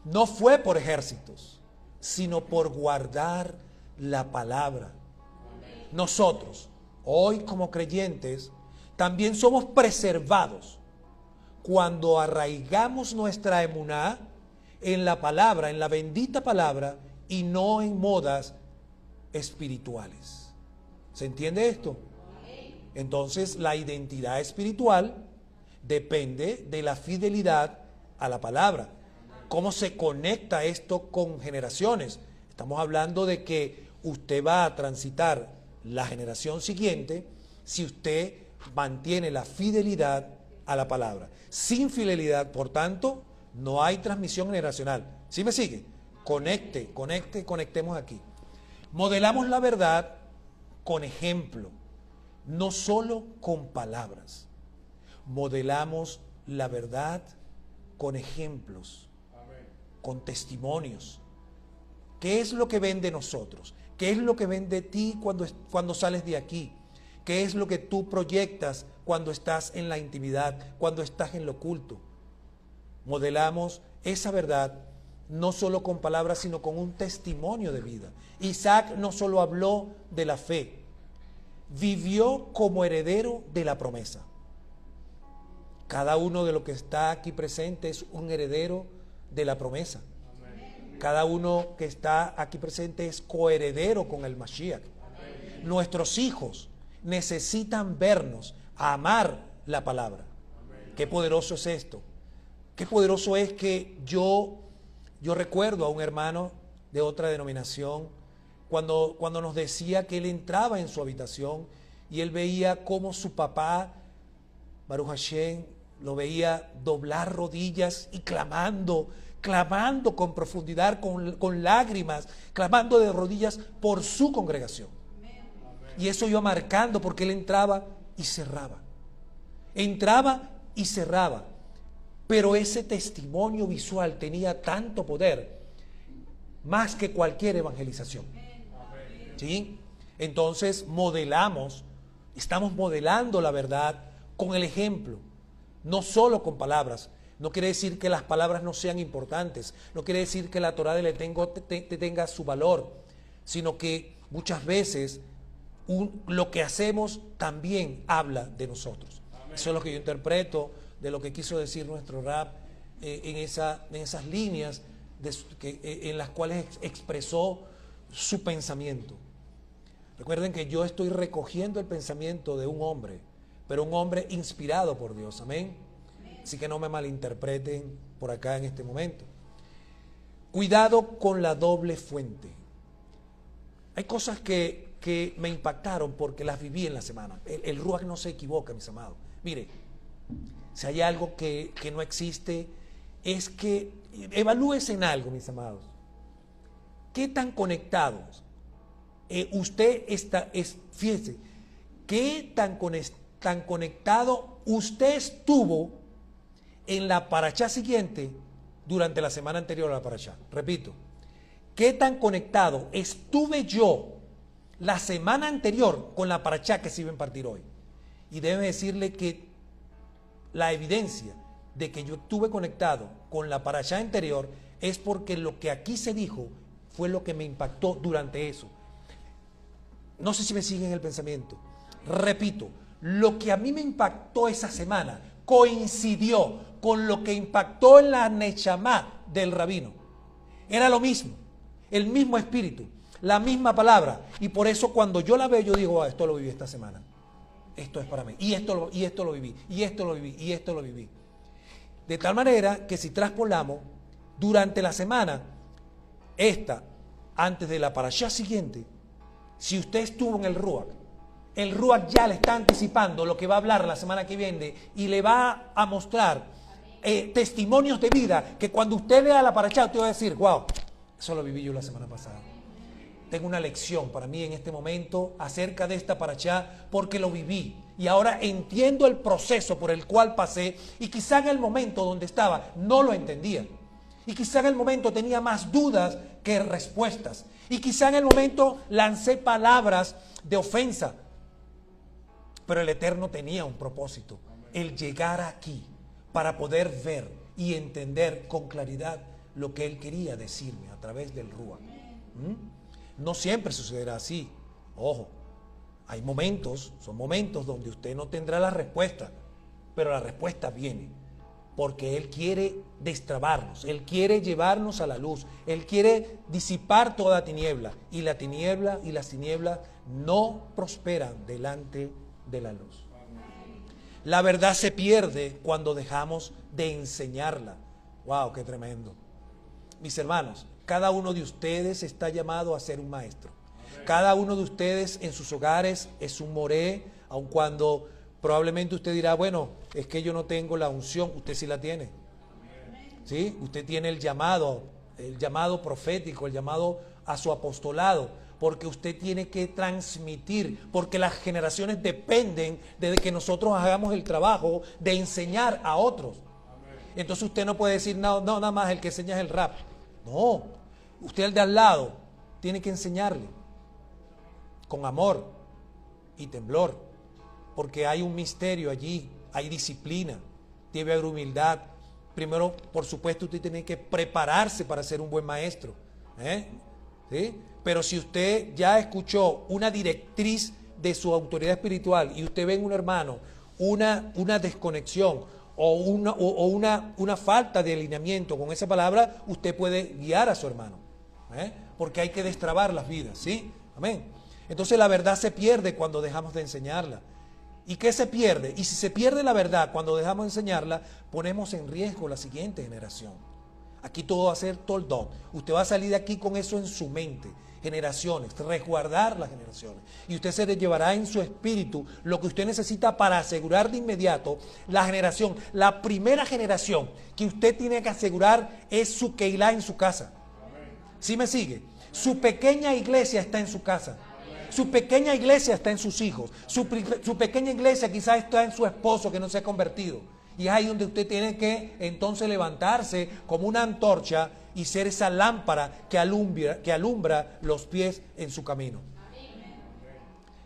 No fue por ejércitos, sino por guardar la palabra. Nosotros, hoy como creyentes, también somos preservados cuando arraigamos nuestra emuná en la palabra, en la bendita palabra, y no en modas espirituales. ¿Se entiende esto? Entonces, la identidad espiritual depende de la fidelidad a la palabra. ¿Cómo se conecta esto con generaciones? Estamos hablando de que usted va a transitar la generación siguiente si usted mantiene la fidelidad a la palabra. Sin fidelidad, por tanto, no hay transmisión generacional. ¿Sí me sigue? Conectemos aquí. Modelamos la verdad con ejemplo, no solo con palabras. Modelamos la verdad con ejemplos, con testimonios. ¿Qué es lo que ven de nosotros? ¿Qué es lo que ven de ti cuando sales de aquí? ¿Qué es lo que tú proyectas cuando estás en la intimidad, cuando estás en lo oculto? Modelamos esa verdad no solo con palabras, sino con un testimonio de vida. Isaac no solo habló de la fe, vivió como heredero de la promesa. Cada uno de los que está aquí presente es un heredero de la promesa. Cada uno que está aquí presente es coheredero con el Mashiach. Nuestros hijos necesitan vernos, amar la palabra. Qué poderoso es esto. Qué poderoso es que yo recuerdo a un hermano de otra denominación cuando nos decía que él entraba en su habitación y él veía cómo su papá, Baruch Hashem, lo veía doblar rodillas y clamando con profundidad, con lágrimas, clamando de rodillas por su congregación. Y eso iba marcando porque él entraba y cerraba. Entraba y cerraba. Pero ese testimonio visual tenía tanto poder, más que cualquier evangelización. ¿Sí? Entonces estamos modelando la verdad con el ejemplo, no solo con palabras. No quiere decir que las palabras no sean importantes, no quiere decir que la Torá del Eterno tenga su valor, sino que muchas veces lo que hacemos también habla de nosotros. Eso es lo que yo interpreto de lo que quiso decir nuestro Rab en esas líneas en las cuales expresó su pensamiento. Recuerden que yo estoy recogiendo el pensamiento de un hombre pero un hombre inspirado por Dios. Amén. Así que no me malinterpreten por acá en este momento. Cuidado con la doble fuente. Hay cosas que me impactaron porque las viví en la semana. El Ruach no se equivoca, mis amados. Mire, si hay algo que no existe, es que evalúes en algo, mis amados. ¿Qué tan conectados usted está? Fíjese, ¿qué tan conectado usted estuvo en la parashá siguiente durante la semana anterior a la parashá? Repito, ¿qué tan conectado estuve yo la semana anterior con la parashá que se iba a impartir hoy? Y debe decirle que la evidencia de que yo estuve conectado con la parashá anterior es porque lo que aquí se dijo fue lo que me impactó durante eso. No sé si me siguen el pensamiento. Repito, lo que a mí me impactó esa semana coincidió con lo que impactó en la Neshama del rabino. Era lo mismo, el mismo espíritu, la misma palabra. Y por eso cuando yo la veo, yo digo, esto lo viví esta semana. Esto es para mí. Y esto lo viví, y esto lo viví, y esto lo viví. De tal manera que si traspolamos, durante la semana, antes de la parashá siguiente, si usted estuvo en el Ruach ya le está anticipando lo que va a hablar la semana que viene y le va a mostrar testimonios de vida que cuando usted lea la parashá usted va a decir, wow, eso lo viví yo la semana pasada. Tengo una lección para mí en este momento acerca de esta parashá porque lo viví y ahora entiendo el proceso por el cual pasé y quizá en el momento donde estaba no lo entendía y quizá en el momento tenía más dudas que respuestas y quizá en el momento lancé palabras de ofensa, pero el Eterno tenía un propósito, el llegar aquí para poder ver y entender con claridad lo que Él quería decirme a través del Ruach. No siempre sucederá así. Ojo, hay momentos, son momentos donde usted no tendrá la respuesta, pero la respuesta viene, porque Él quiere destrabarnos, Él quiere llevarnos a la luz, Él quiere disipar toda tiniebla, y la tiniebla y las tinieblas no prosperan delante de la luz. La verdad se pierde cuando dejamos de enseñarla. ¡Wow! ¡Qué tremendo! Mis hermanos, cada uno de ustedes está llamado a ser un maestro. Cada uno de ustedes en sus hogares es un moré, aun cuando probablemente usted dirá, bueno, es que yo no tengo la unción. Usted sí la tiene. ¿Sí? Usted tiene el llamado profético, el llamado a su apostolado, porque usted tiene que transmitir, porque las generaciones dependen de que nosotros hagamos el trabajo de enseñar a otros. Entonces usted no puede decir, no, nada más el que enseña es el rap. No, usted el de al lado tiene que enseñarle con amor y temblor, porque hay un misterio allí, hay disciplina, debe haber humildad. Primero, por supuesto, usted tiene que prepararse para ser un buen maestro, ¿sí? Pero si usted ya escuchó una directriz de su autoridad espiritual y usted ve en un hermano una desconexión o una falta de alineamiento con esa palabra, usted puede guiar a su hermano, porque hay que destrabar las vidas, ¿sí? Amén. Entonces la verdad se pierde cuando dejamos de enseñarla. ¿Y qué se pierde? Y si se pierde la verdad cuando dejamos de enseñarla, ponemos en riesgo la siguiente generación. Aquí todo va a ser toldón. Usted va a salir de aquí con eso en su mente. Generaciones, resguardar las generaciones. Y usted se llevará en su espíritu lo que usted necesita para asegurar de inmediato la generación. La primera generación que usted tiene que asegurar es su Keilah en su casa. ¿Sí me sigue? Su pequeña iglesia está en su casa. Su pequeña iglesia está en sus hijos. Su pequeña iglesia quizás está en su esposo que no se ha convertido. Y es ahí donde usted tiene que entonces levantarse como una antorcha y ser esa lámpara que alumbra los pies en su camino.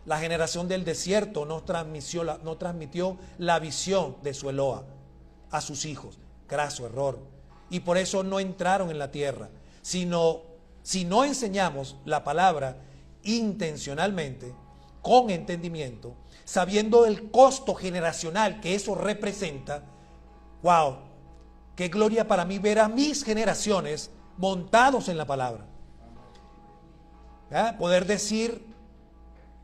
La generación del desierto no transmitió la visión de su Eloa a sus hijos. Graso error. Y por eso no entraron en la tierra. Si no enseñamos la palabra intencionalmente, con entendimiento, sabiendo el costo generacional que eso representa, wow, qué gloria para mí ver a mis generaciones montados en la palabra. Poder decir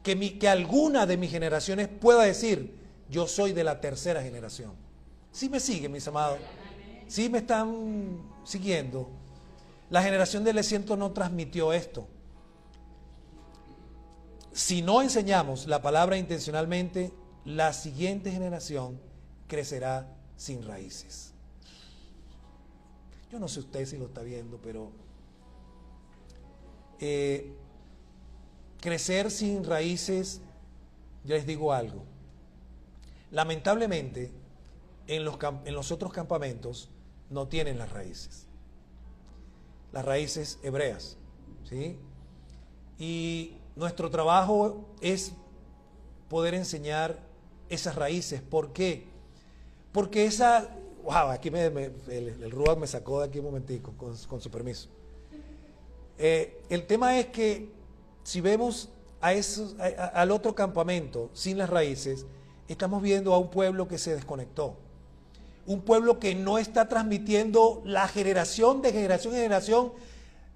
que alguna de mis generaciones pueda decir, Yo soy de la tercera generación. ¿Sí me siguen, mis amados? ¿Sí me están siguiendo? La generación del desierto no transmitió esto. Si no enseñamos la palabra intencionalmente, la siguiente generación crecerá sin raíces. Yo no sé usted si lo está viendo, pero crecer sin raíces, yo les digo algo. Lamentablemente, en los otros campamentos no tienen las raíces hebreas, ¿sí? Y nuestro trabajo es poder enseñar esas raíces. ¿Por qué? Porque aquí el Ruach me sacó de aquí un momentico, con su permiso. El tema es que si vemos al otro campamento sin las raíces, estamos viendo a un pueblo que se desconectó. Un pueblo que no está transmitiendo de generación en generación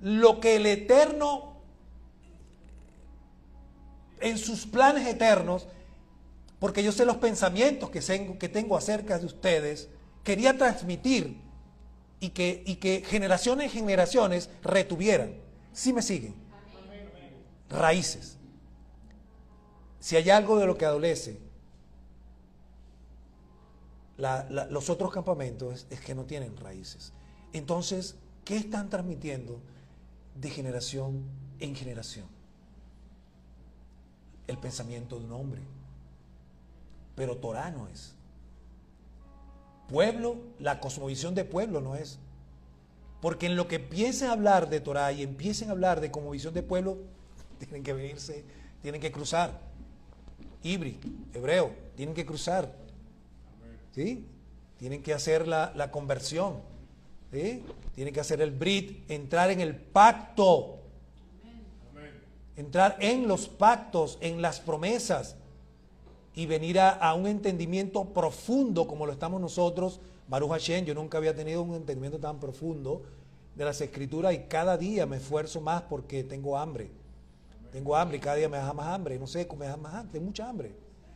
lo que el Eterno, en sus planes eternos, porque yo sé los pensamientos que tengo acerca de ustedes, quería transmitir y que generaciones retuvieran. ¿Sí me siguen? Raíces. Si hay algo de lo que adolece los otros campamentos es que no tienen raíces. Entonces, ¿qué están transmitiendo de generación en generación? El pensamiento de un hombre. Pero Torah no es. Pueblo, la cosmovisión de pueblo no es. Porque en lo que empiecen a hablar de Torah y empiecen a hablar de cosmovisión de pueblo, tienen que venirse, tienen que cruzar. Ibri, hebreo, tienen que cruzar. ¿Sí? Tienen que hacer la conversión. ¿Sí? Tienen que hacer el brit, entrar en el pacto. Entrar en los pactos, en las promesas. Y venir a un entendimiento profundo como lo estamos nosotros. Baruch Hashem, yo nunca había tenido un entendimiento tan profundo de las Escrituras y cada día me esfuerzo más porque tengo hambre. Tengo hambre y cada día me da más hambre. No sé, me da más hambre, tengo mucha hambre.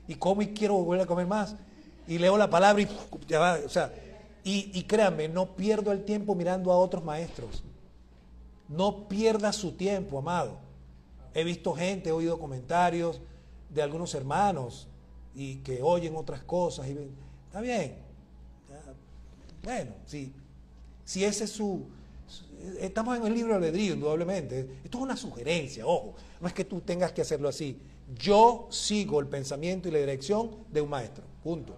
Y como y quiero volver a comer más. Y leo la palabra y ya va, o sea, y créanme, no pierdo el tiempo mirando a otros maestros. No pierda su tiempo, amado. He visto gente, he oído comentarios de algunos hermanos y que oyen otras cosas. Y está bien. Bueno, si ese es estamos en el libre albedrío, indudablemente. Esto es una sugerencia, ojo. No es que tú tengas que hacerlo así. Yo sigo el pensamiento y la dirección de un maestro. Punto.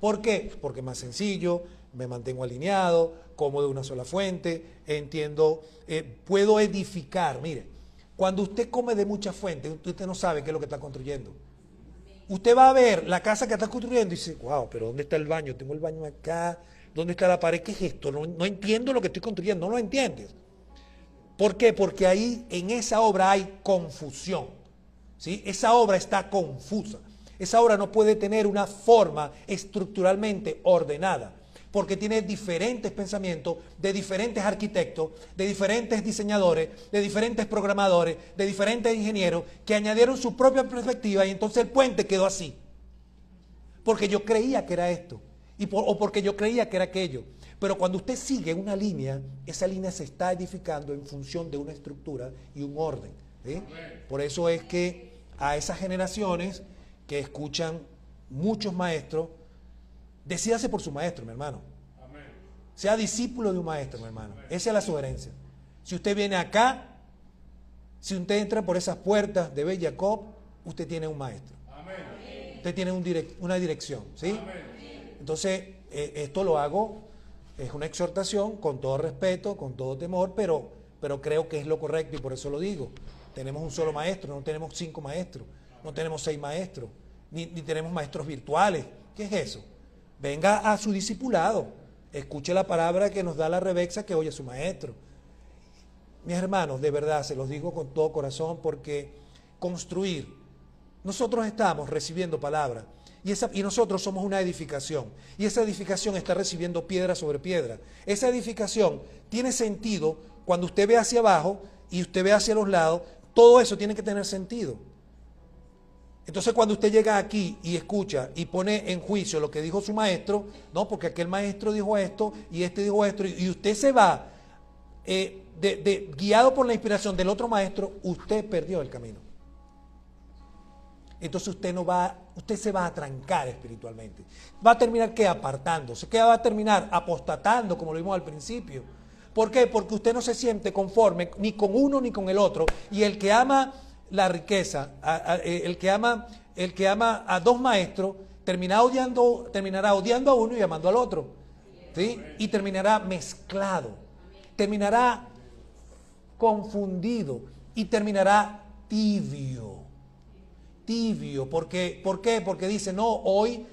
¿Por qué? Porque es más sencillo, me mantengo alineado, como de una sola fuente, entiendo, puedo edificar. Mire, cuando usted come de muchas fuentes, usted no sabe qué es lo que está construyendo. Usted va a ver la casa que está construyendo y dice, wow, pero ¿dónde está el baño? Tengo el baño acá. ¿Dónde está la pared? ¿Qué es esto? No entiendo lo que estoy construyendo, no lo entiendes. ¿Por qué? Porque ahí en esa obra hay confusión. ¿Sí? Esa obra está confusa. Esa obra no puede tener una forma estructuralmente ordenada, porque tiene diferentes pensamientos de diferentes arquitectos, de diferentes diseñadores, de diferentes programadores, de diferentes ingenieros que añadieron su propia perspectiva y entonces el puente quedó así. Porque yo creía que era esto. O porque yo creía que era aquello. Pero cuando usted sigue una línea, esa línea se está edificando en función de una estructura y un orden. ¿Sí? Por eso es que a esas generaciones que escuchan muchos maestros, decídase por su maestro, mi hermano. Sea discípulo de un maestro, mi hermano. Esa es la sugerencia. Si usted viene acá, si usted entra por esas puertas de Bet Jacob, usted tiene un maestro. Usted tiene una dirección. ¿Sí? Entonces, esto lo hago, es una exhortación con todo respeto, con todo temor, pero creo que es lo correcto y por eso lo digo. Tenemos un solo maestro, no tenemos 5 maestros, no tenemos 6 maestros, ni tenemos maestros virtuales. ¿Qué es eso? Venga a su discipulado, escuche la palabra que nos da la Rebexa que oye su maestro. Mis hermanos, de verdad, se los digo con todo corazón porque construir, nosotros estamos recibiendo palabra. Y nosotros somos una edificación. Y esa edificación está recibiendo piedra sobre piedra. Esa edificación tiene sentido cuando usted ve hacia abajo y usted ve hacia los lados. Todo eso tiene que tener sentido. Entonces cuando usted llega aquí y escucha y pone en juicio lo que dijo su maestro, no, porque aquel maestro dijo esto y este dijo esto, y usted se va guiado por la inspiración del otro maestro, usted perdió el camino. Entonces usted se va a trancar espiritualmente. Va a terminar ¿qué? Apartándose. ¿Qué va a terminar? Apostatando, como lo vimos al principio. ¿Por qué? Porque usted no se siente conforme ni con uno ni con el otro. Y el que ama la riqueza, el que ama a dos maestros, terminará odiando a uno y amando al otro. ¿Sí? Y terminará mezclado. Terminará confundido y terminará tibio. Tibio, ¿por qué? Porque dice, no, hoy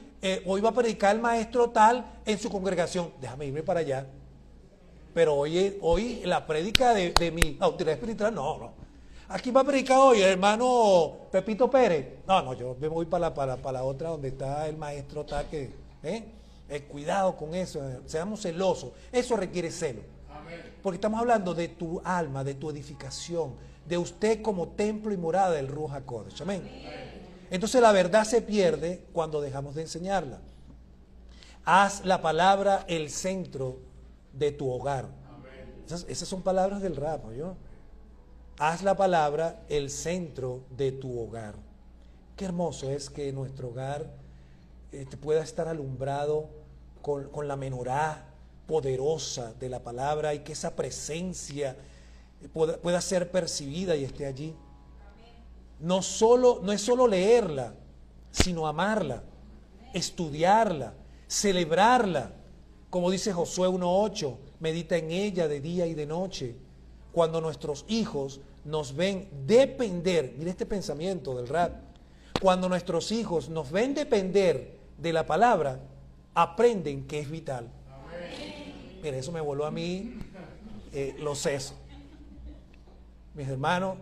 va a predicar el maestro tal en su congregación, déjame irme para allá. Pero hoy la prédica de mi autoridad espiritual, no. Aquí va a predicar hoy el hermano Pepito Pérez. No, yo me voy para la otra donde está el maestro tal que, cuidado con eso, seamos celosos. Eso requiere celo. Porque estamos hablando de tu alma, de tu edificación, de usted como templo y morada del Ruach HaKodesh. Amén. Entonces la verdad se pierde cuando dejamos de enseñarla. Haz la palabra el centro de tu hogar. Esas son palabras del rap, ¿no? Haz la palabra el centro de tu hogar. Qué hermoso es que nuestro hogar pueda estar alumbrado con la menorá poderosa de la palabra y que esa presencia pueda ser percibida y esté allí. No es solo leerla, sino amarla, estudiarla, celebrarla. Como dice Josué 1:8, medita en ella de día y de noche. Cuando nuestros hijos nos ven depender, mire este pensamiento del rap, cuando nuestros hijos nos ven depender de la palabra, aprenden que es vital. Mire, eso me voló a mí los sesos. Mis hermanos,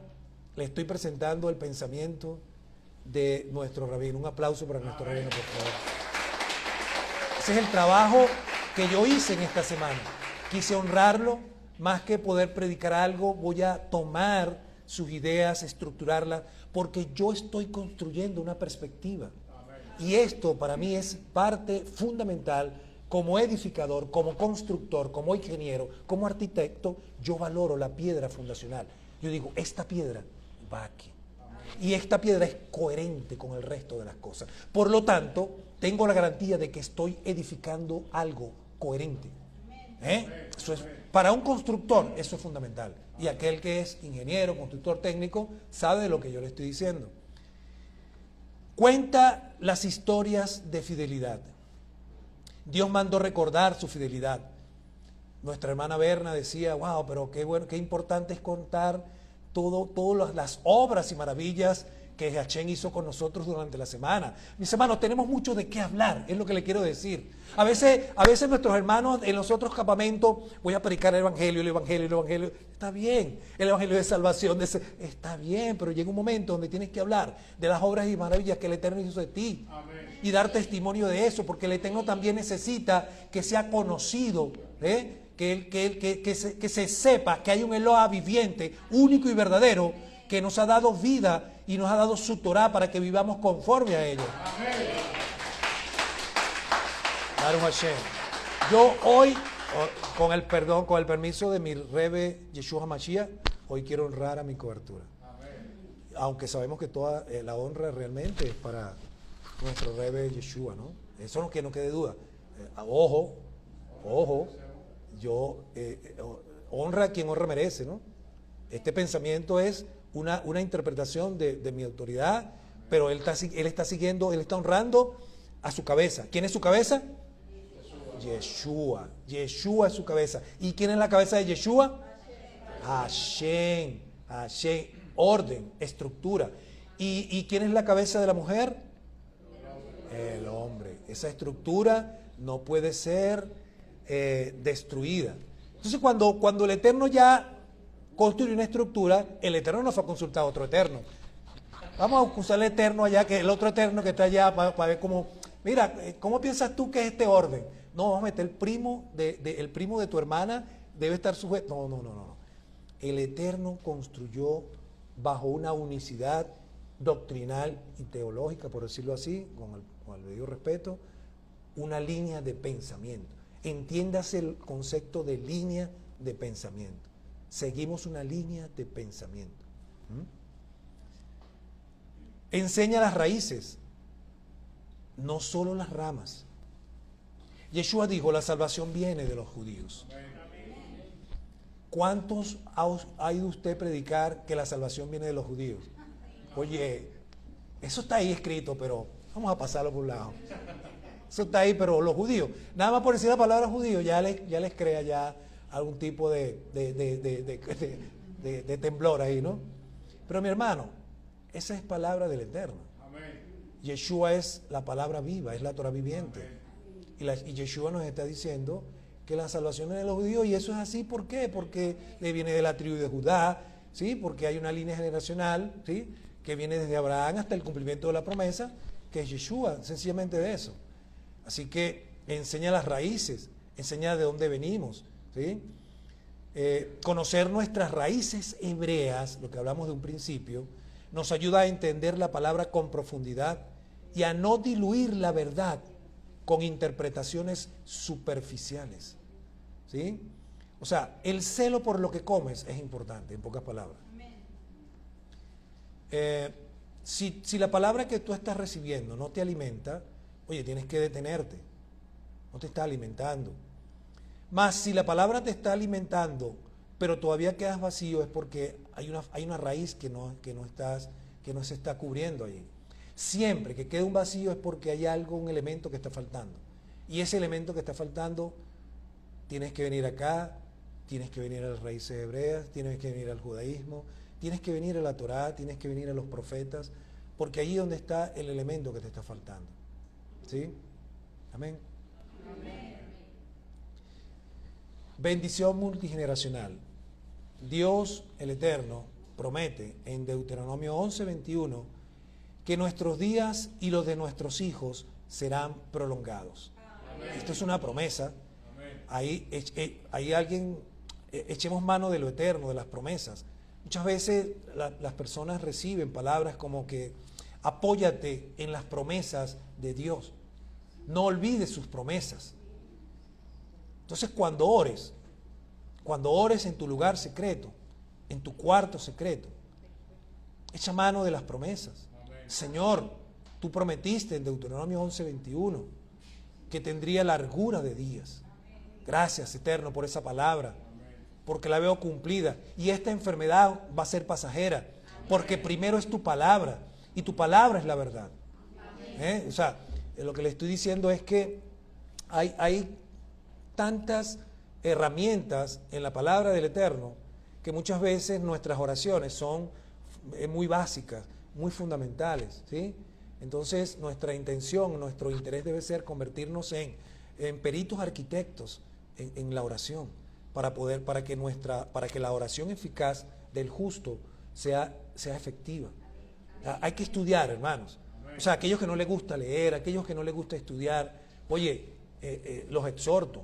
le estoy presentando el pensamiento de nuestro rabino. Un aplauso para nuestro rabino, por favor. Ese es el trabajo que yo hice en esta semana. Quise honrarlo, más que poder predicar algo, voy a tomar sus ideas, estructurarlas, porque yo estoy construyendo una perspectiva. Y esto para mí es parte fundamental. Como edificador, como constructor, como ingeniero, como arquitecto, yo valoro la piedra fundacional. Yo digo, esta piedra va aquí. Y esta piedra es coherente con el resto de las cosas. Por lo tanto, tengo la garantía de que estoy edificando algo coherente. Eso es, para un constructor, eso es fundamental. Y aquel que es ingeniero, constructor técnico, sabe de lo que yo le estoy diciendo. Cuenta las historias de fidelidad. Dios mandó recordar su fidelidad. Nuestra hermana Berna decía, wow, pero qué bueno, qué importante es contar todas las obras y maravillas que Hashem hizo con nosotros durante la semana. Mis hermanos, tenemos mucho de qué hablar, es lo que le quiero decir. A veces nuestros hermanos en los otros campamentos, voy a predicar el Evangelio. Está bien, el Evangelio de salvación, está bien, pero llega un momento donde tienes que hablar de las obras y maravillas que el Eterno hizo de ti. Amén. Y dar testimonio de eso, porque el Eterno también necesita que sea conocido, que se sepa que hay un Eloah viviente, único y verdadero, que nos ha dado vida y nos ha dado su Torah para que vivamos conforme a ello. Baruch Hashem. Yo hoy, con el permiso de mi Rebe Yeshua Mashiach, hoy quiero honrar a mi cobertura. Aunque sabemos que toda la honra realmente es para nuestro Rebe Yeshua, ¿no? Eso no, que no quede duda. Ojo, yo honra a quien honra merece, ¿no? Este pensamiento es una interpretación de mi autoridad, pero él está honrando a su cabeza. ¿Quién es su cabeza? Yeshua. Yeshua es su cabeza. ¿Y quién es la cabeza de Yeshua? Hashem. Orden, estructura. ¿Y quién es la cabeza de la mujer? El hombre. Esa estructura no puede ser destruida. Entonces cuando el Eterno ya construye una estructura, el Eterno no fue a consultar a otro Eterno. Vamos a usar el Eterno allá, que el otro Eterno que está allá, para ver cómo, mira, ¿cómo piensas tú que es este orden? No, vamos a meter el primo de tu hermana, debe estar sujeto. No. El Eterno construyó bajo una unicidad doctrinal y teológica, por decirlo así, con el debido respeto, una línea de pensamiento. Entiéndase el concepto de línea de pensamiento. Seguimos una línea de pensamiento. Enseña las raíces, no solo las ramas. Yeshua dijo, la salvación viene de los judíos. ¿Cuántos ha ido usted predicar que la salvación viene de los judíos? Oye, eso está ahí escrito, pero vamos a pasarlo por un lado. Eso está ahí, pero los judíos, nada más por decir la palabra judío, ya les crea ya algún tipo de temblor ahí, ¿no? Pero mi hermano, esa es palabra del Eterno. Yeshua es la palabra viva, es la Torah viviente. Y Yeshua nos está diciendo que la salvación es de los judíos, y eso es así, ¿por qué? Porque le viene de la tribu de Judá, ¿sí? Porque hay una línea generacional, ¿sí? Que viene desde Abraham hasta el cumplimiento de la promesa, que es Yeshua, sencillamente de eso. Así que enseña las raíces, enseña de dónde venimos, ¿sí? Conocer nuestras raíces hebreas, lo que hablamos de un principio, nos ayuda a entender la palabra con profundidad y a no diluir la verdad con interpretaciones superficiales, ¿sí? O sea, el celo por lo que comes es importante, en pocas palabras. Si la palabra que tú estás recibiendo no te alimenta, oye, tienes que detenerte, no te está alimentando. Más si la palabra te está alimentando, pero todavía quedas vacío, es porque hay una raíz que no se está cubriendo allí. Siempre que quede un vacío es porque hay algo, un elemento que está faltando. Y ese elemento que está faltando, tienes que venir acá, tienes que venir a las raíces hebreas, tienes que venir al judaísmo, tienes que venir a la Torá, tienes que venir a los profetas, porque allí es donde está el elemento que te está faltando. ¿Sí? Amén. Amén. Bendición multigeneracional. Dios, el Eterno, promete en Deuteronomio 11:21 que nuestros días y los de nuestros hijos serán prolongados. Amén. Esto es una promesa. Ahí echemos mano de lo eterno, de las promesas. Muchas veces las personas reciben palabras como que apóyate en las promesas de Dios. No olvides sus promesas. Entonces cuando ores en tu lugar secreto, en tu cuarto secreto, echa mano de las promesas. Señor, tú prometiste en Deuteronomio 11:21 que tendría largura de días. Gracias, Eterno, por esa palabra, porque la veo cumplida. Y esta enfermedad va a ser pasajera, porque primero es tu palabra, y tu palabra es la verdad. O sea, lo que le estoy diciendo es que hay tantas herramientas en la palabra del Eterno que muchas veces nuestras oraciones son muy básicas, muy fundamentales, ¿sí? Entonces nuestra intención, nuestro interés debe ser convertirnos en peritos arquitectos en la oración, para que la oración eficaz del justo sea efectiva. Hay que estudiar, hermanos. O sea, aquellos que no les gusta leer, aquellos que no les gusta estudiar, oye, los exhorto,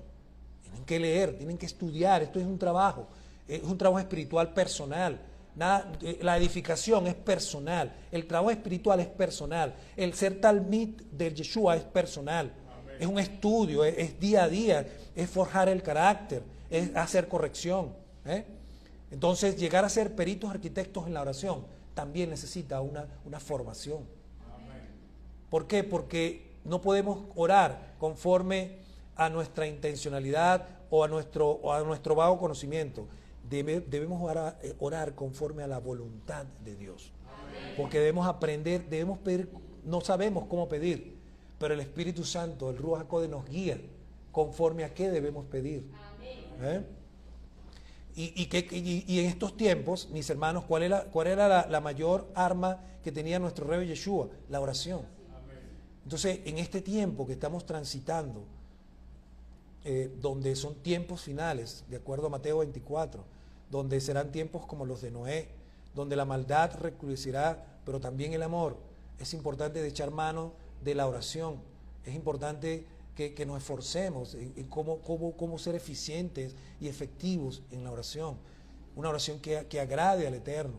tienen que leer, tienen que estudiar. Esto es un trabajo espiritual personal. La edificación es personal, el trabajo espiritual es personal, el ser talmid de Yeshua es personal. Amén. Es un estudio, es día a día, es forjar el carácter, es hacer corrección. Entonces, llegar a ser peritos arquitectos en la oración también necesita una formación. Amén. ¿Por qué? Porque no podemos orar conforme a nuestra intencionalidad o a nuestro vago conocimiento. Debemos orar conforme a la voluntad de Dios. Amén. Porque debemos aprender, debemos pedir, no sabemos cómo pedir, pero el Espíritu Santo, el Ruach HaKodesh, nos guía conforme a qué debemos pedir. Y en estos tiempos, mis hermanos, ¿cuál era la mayor arma que tenía nuestro Rey Yeshua? La oración. Amén. Entonces, en este tiempo que estamos transitando, donde son tiempos finales, de acuerdo a Mateo 24, donde serán tiempos como los de Noé, donde la maldad recrudecerá, pero también el amor. Es importante de echar mano de la oración. Es importante que nos esforcemos en cómo ser eficientes y efectivos en la oración. Una oración que agrade al Eterno.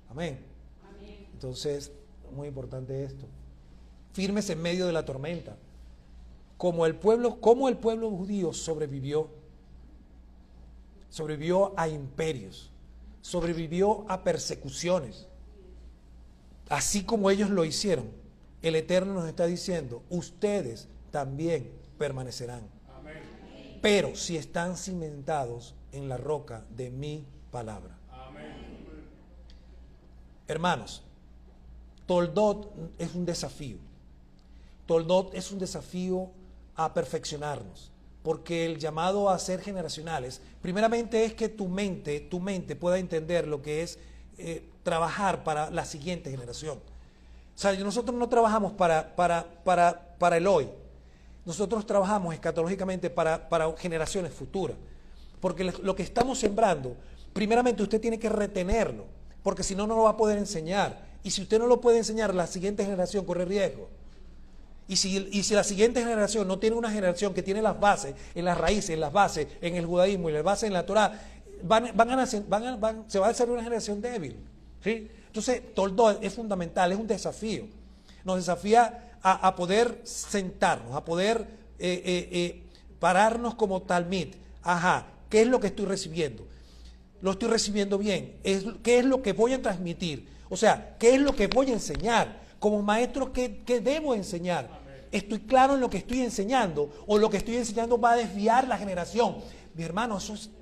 Amén. Amén. Entonces, muy importante esto. Firmes en medio de la tormenta. Como el pueblo judío sobrevivió a imperios, sobrevivió a persecuciones, así como ellos lo hicieron, el Eterno nos está diciendo, ustedes también permanecerán. Amén. Pero si están cimentados en la roca de mi palabra. Amén. Hermanos, Toldot es un desafío. Toldot es un desafío a perfeccionarnos, porque el llamado a ser generacionales, primeramente es que tu mente pueda entender lo que es trabajar para la siguiente generación. O sea, nosotros no trabajamos para el hoy, nosotros trabajamos escatológicamente para generaciones futuras, porque lo que estamos sembrando, primeramente usted tiene que retenerlo, porque si no, no lo va a poder enseñar, y si usted no lo puede enseñar, la siguiente generación corre riesgo. Y si la siguiente generación no tiene una generación que tiene las bases, en las raíces, en las bases, en el judaísmo y las bases en la Torah, se va a hacer una generación débil. ¿Sí? Entonces, Toldot es fundamental, es un desafío. Nos desafía a poder sentarnos, a poder pararnos como talmid. Ajá, ¿qué es lo que estoy recibiendo? ¿Lo estoy recibiendo bien? ¿Qué es lo que voy a transmitir? O sea, ¿qué es lo que voy a enseñar? Como maestro, ¿qué debo enseñar? ¿Estoy claro en lo que estoy enseñando? ¿O lo que estoy enseñando va a desviar la generación? Mi hermano,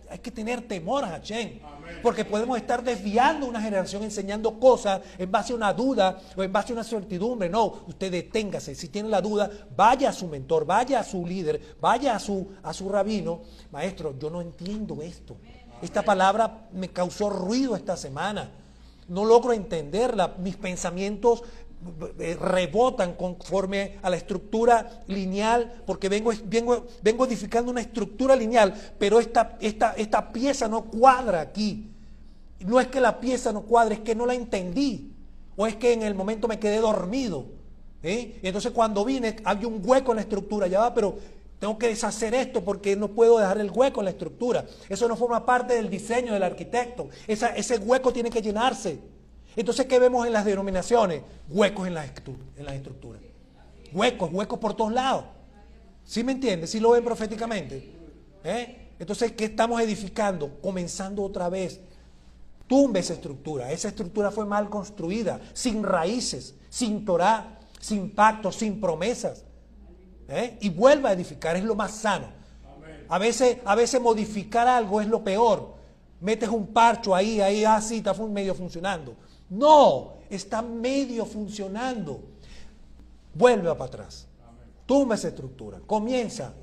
hay que tener temor a Hashem. Porque podemos estar desviando una generación enseñando cosas en base a una duda o en base a una certidumbre. No, usted deténgase. Si tiene la duda, vaya a su mentor, vaya a su líder, vaya a su rabino. Maestro, yo no entiendo esto. Esta palabra me causó ruido esta semana. No logro entenderla. Mis pensamientos rebotan conforme a la estructura lineal, porque vengo edificando una estructura lineal, pero esta pieza no cuadra aquí. No es que la pieza no cuadre, es que no la entendí, o es que en el momento me quedé dormido. Y entonces cuando vine había un hueco en la estructura, ya va, pero tengo que deshacer esto porque no puedo dejar el hueco en la estructura. Eso no forma parte del diseño del arquitecto. Ese hueco tiene que llenarse. Entonces, ¿qué vemos en las denominaciones? Huecos en las estructuras. Huecos por todos lados. ¿Sí me entiendes? ¿Sí lo ven proféticamente? Entonces, ¿qué estamos edificando? Comenzando otra vez. Tumbe esa estructura. Esa estructura fue mal construida, sin raíces, sin Torah, sin pactos, sin promesas. Y vuelva a edificar, es lo más sano. A veces modificar algo es lo peor. Metes un parcho ahí, así, está medio funcionando. No, está medio funcionando. Vuelve para atrás. Tumba esa estructura. Comienza.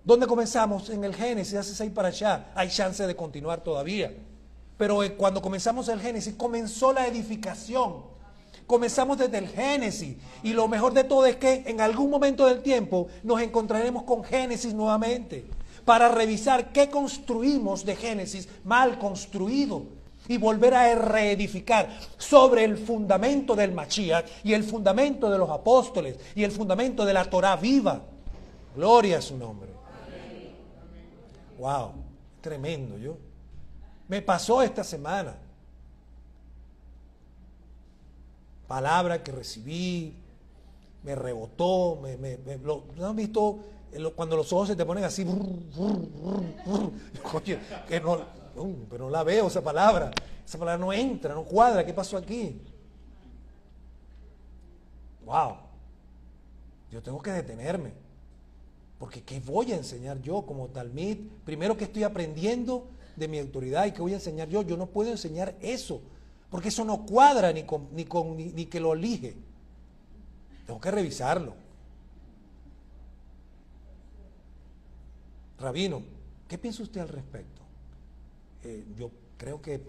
¿Dónde comenzamos? En el Génesis, hace 6 para allá. Hay chance de continuar todavía. Pero cuando comenzamos el Génesis, comenzó la edificación. Comenzamos desde el Génesis. Y lo mejor de todo es que en algún momento del tiempo nos encontraremos con Génesis nuevamente, para revisar qué construimos de Génesis mal construido y volver a reedificar sobre el fundamento del Mashiach y el fundamento de los apóstoles y el fundamento de la Torah viva. Gloria a su nombre. Wow, tremendo. Me pasó esta semana. Palabra que recibí, me rebotó, ¿no han visto cuando los ojos se te ponen así? Oye, pero no la veo esa palabra no entra, no cuadra, ¿qué pasó aquí? Wow, yo tengo que detenerme, porque ¿qué voy a enseñar yo como talmid? Primero, que estoy aprendiendo de mi autoridad, y ¿qué voy a enseñar yo? Yo no puedo enseñar eso, porque eso no cuadra ni que lo elige. Tengo que revisarlo. Rabino, ¿qué piensa usted al respecto? Yo creo que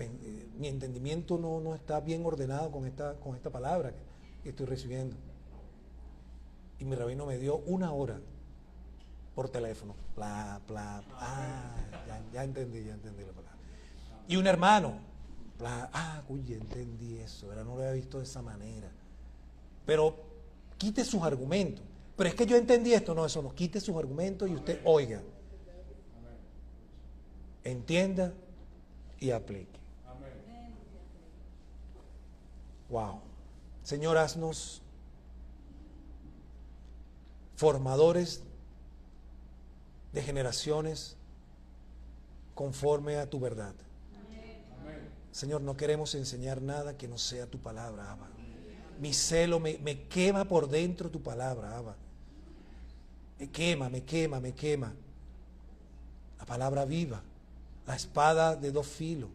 mi entendimiento no está bien ordenado con esta palabra que estoy recibiendo. Y mi rabino me dio 1 hora por teléfono. Ya entendí la palabra. Y un hermano, uy, entendí eso, ¿verdad? No lo había visto de esa manera. Pero quite sus argumentos. Pero es que yo entendí esto, no, eso no. Quite sus argumentos y usted oiga. Entienda y aplique. Wow. Señor, haznos formadores de generaciones conforme a tu verdad. Señor, no queremos enseñar nada que no sea tu palabra, Abba. Mi celo me quema por dentro tu palabra, Abba. Me quema, me quema, me quema. La palabra viva, la espada de dos filos,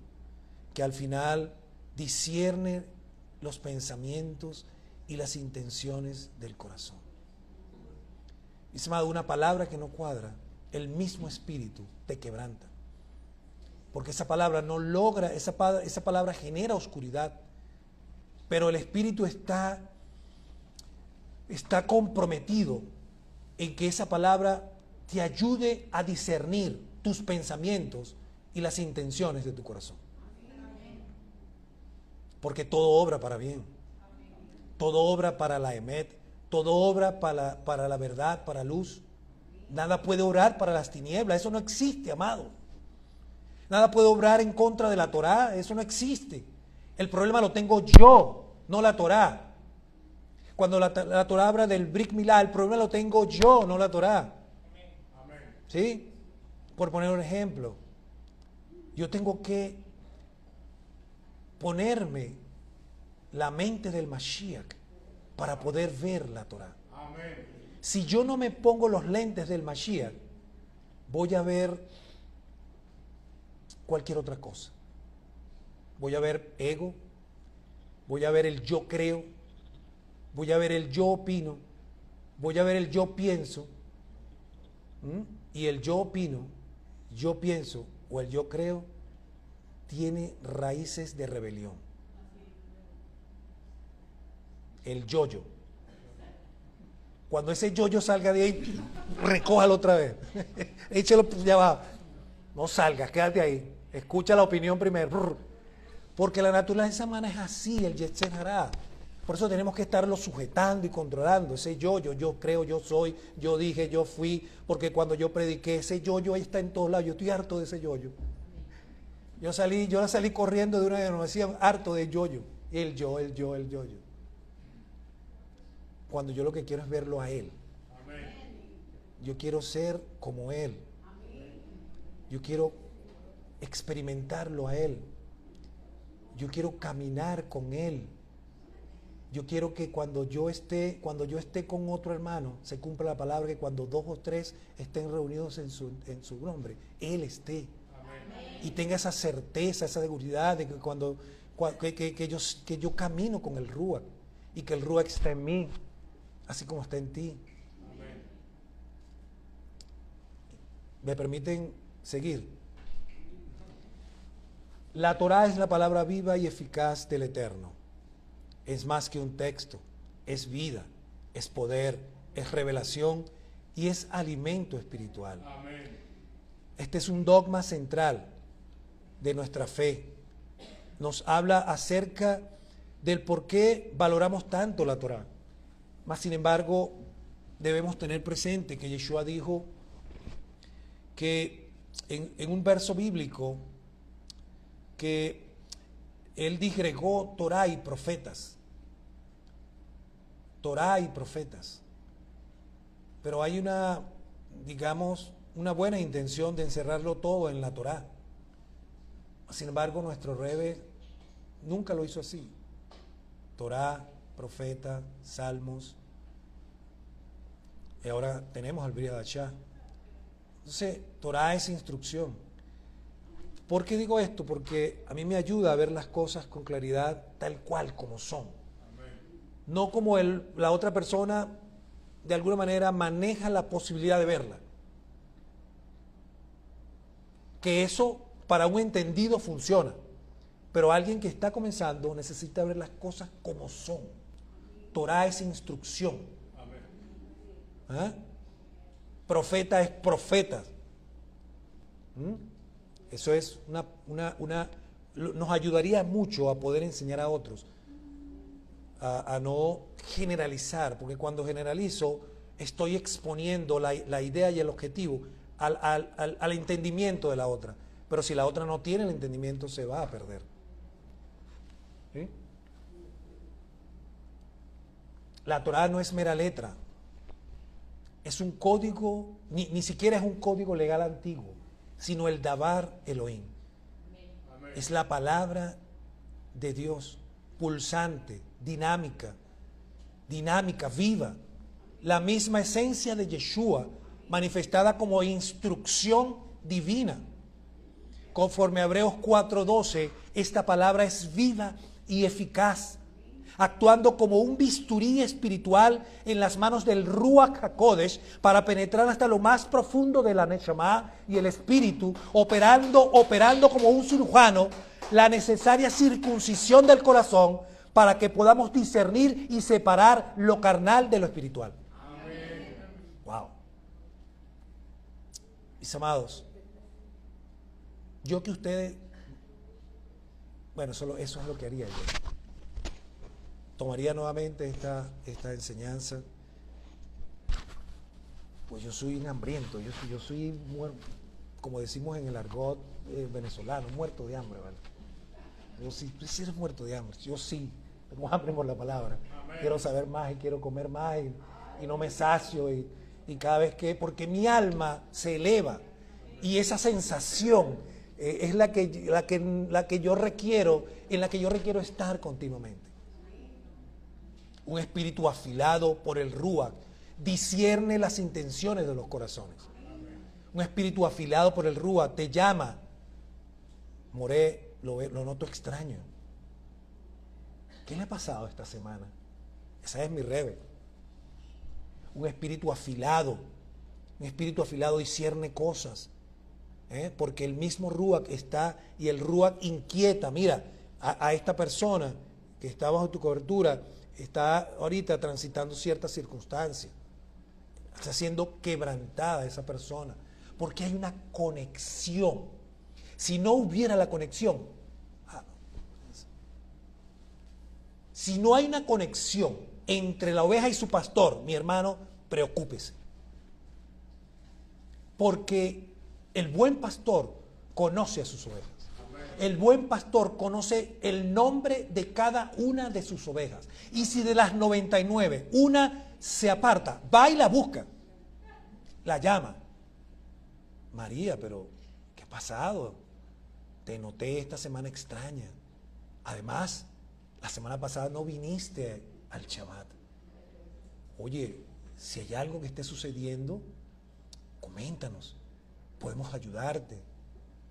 que al final discierne los pensamientos y las intenciones del corazón. Dice, amado, una palabra que no cuadra, el mismo espíritu te quebranta. Porque esa palabra no logra, esa palabra genera oscuridad, pero el espíritu está comprometido en que esa palabra te ayude a discernir tus pensamientos y las intenciones de tu corazón. Porque todo obra para bien, todo obra para la emet, todo obra para la verdad, para luz. Nada puede obrar para las tinieblas, eso no existe, amado. Nada puede obrar en contra de la Torá, eso no existe. El problema lo tengo yo, no la Torá. Cuando la Torá habla del Brit Milá, el problema lo tengo yo, no la Torá. ¿Sí? Por poner un ejemplo, yo tengo que ponerme la mente del Mashiach para poder ver la Torá. Si yo no me pongo los lentes del Mashiach, voy a ver cualquier otra cosa. Voy a ver ego, voy a ver el yo creo, voy a ver el yo opino, voy a ver el yo pienso. Y el yo opino, yo pienso o el yo creo tiene raíces de rebelión. El yo-yo. Cuando ese yo-yo salga de ahí, recójalo otra vez. Échalo ya va. No salgas, quédate ahí. Escucha la opinión primero. Porque la naturaleza humana es así, el Yetzer Hará. Por eso tenemos que estarlo sujetando y controlando. Ese yo creo, yo soy, yo dije, yo fui. Porque cuando yo prediqué, ese yo ahí está en todos lados. Yo estoy harto de ese yo-yo. Yo salí corriendo de una denominación harto de yo-yo. El yo. Cuando yo lo que quiero es verlo a Él. Yo quiero ser como Él. Yo quiero experimentarlo a Él. Yo quiero caminar con Él. Yo quiero que cuando yo esté con otro hermano, se cumpla la palabra que cuando 2 o 3 estén reunidos en su nombre, Él esté. Amén. Y tenga esa certeza, esa seguridad de que yo camino con el Ruach y que el Ruach está en mí, así como está en ti. Amén. ¿Me permiten seguir? La Torá es la palabra viva y eficaz del Eterno. Es más que un texto, es vida, es poder, es revelación y es alimento espiritual. Amén. Este es un dogma central de nuestra fe. Nos habla acerca del por qué valoramos tanto la Torá. Mas, sin embargo, debemos tener presente que Yeshua dijo que en un verso bíblico que Él disgregó Torá y profetas. Torá y profetas. Pero hay una buena intención de encerrarlo todo en la Torá. Sin embargo, nuestro Rebbe nunca lo hizo así. Torá, profeta, salmos. Y ahora tenemos al Brit Hadashah. Entonces, Torá es instrucción. ¿Por qué digo esto? Porque a mí me ayuda a ver las cosas con claridad tal cual como son. No como la otra persona de alguna manera maneja la posibilidad de verla. Que eso para un entendido funciona, pero alguien que está comenzando necesita ver las cosas como son. Torá es instrucción. ¿Ah? Profeta es profeta. Eso es nos ayudaría mucho a poder enseñar a otros. A no generalizar, porque cuando generalizo estoy exponiendo la idea y el objetivo al entendimiento de la otra, pero si la otra no tiene el entendimiento se va a perder. ¿Sí? La Torá no es mera letra. Es un código, ni siquiera es un código legal antiguo, sino el Dabar Elohim. Es la palabra de Dios, pulsante, dinámica, viva. La misma esencia de Yeshua, manifestada como instrucción divina. Conforme a Hebreos 4:12, esta palabra es viva y eficaz, actuando como un bisturí espiritual en las manos del Ruach HaKodesh para penetrar hasta lo más profundo de la Neshama y el espíritu, operando como un cirujano la necesaria circuncisión del corazón para que podamos discernir y separar lo carnal de lo espiritual. Amén. Wow. Mis amados, yo que ustedes, bueno, eso es lo que haría yo. Tomaría nuevamente esta enseñanza. Pues yo soy un hambriento, yo soy muerto, como decimos en el argot venezolano, muerto de hambre, ¿vale? Yo sí, tú sí eres muerto de hambre, yo sí, tengo hambre por la palabra. Amén. Quiero saber más y quiero comer más y no me sacio y cada vez que, porque mi alma se eleva y esa sensación es la que yo requiero, en la que yo requiero estar continuamente. Un espíritu afilado por el Ruach discierne las intenciones de los corazones. Un espíritu afilado por el Ruach te llama. Moré, lo noto extraño. ¿Qué le ha pasado esta semana? Esa es mi rebe. Un espíritu afilado discierne cosas. Porque el mismo Ruach está y el Ruach inquieta. Mira, a esta persona que está bajo tu cobertura, está ahorita transitando ciertas circunstancias. Está siendo quebrantada esa persona. Porque hay una conexión. Si no hubiera la conexión, si no hay una conexión entre la oveja y su pastor, mi hermano, preocúpese. Porque el buen pastor conoce a sus ovejas. El buen pastor conoce el nombre de cada una de sus ovejas. Y si de las 99 una se aparta, va y la busca, la llama. María, pero ¿qué ha pasado? Te noté esta semana extraña. Además, la semana pasada no viniste al Shabbat. Oye, si hay algo que esté sucediendo, coméntanos. Podemos ayudarte.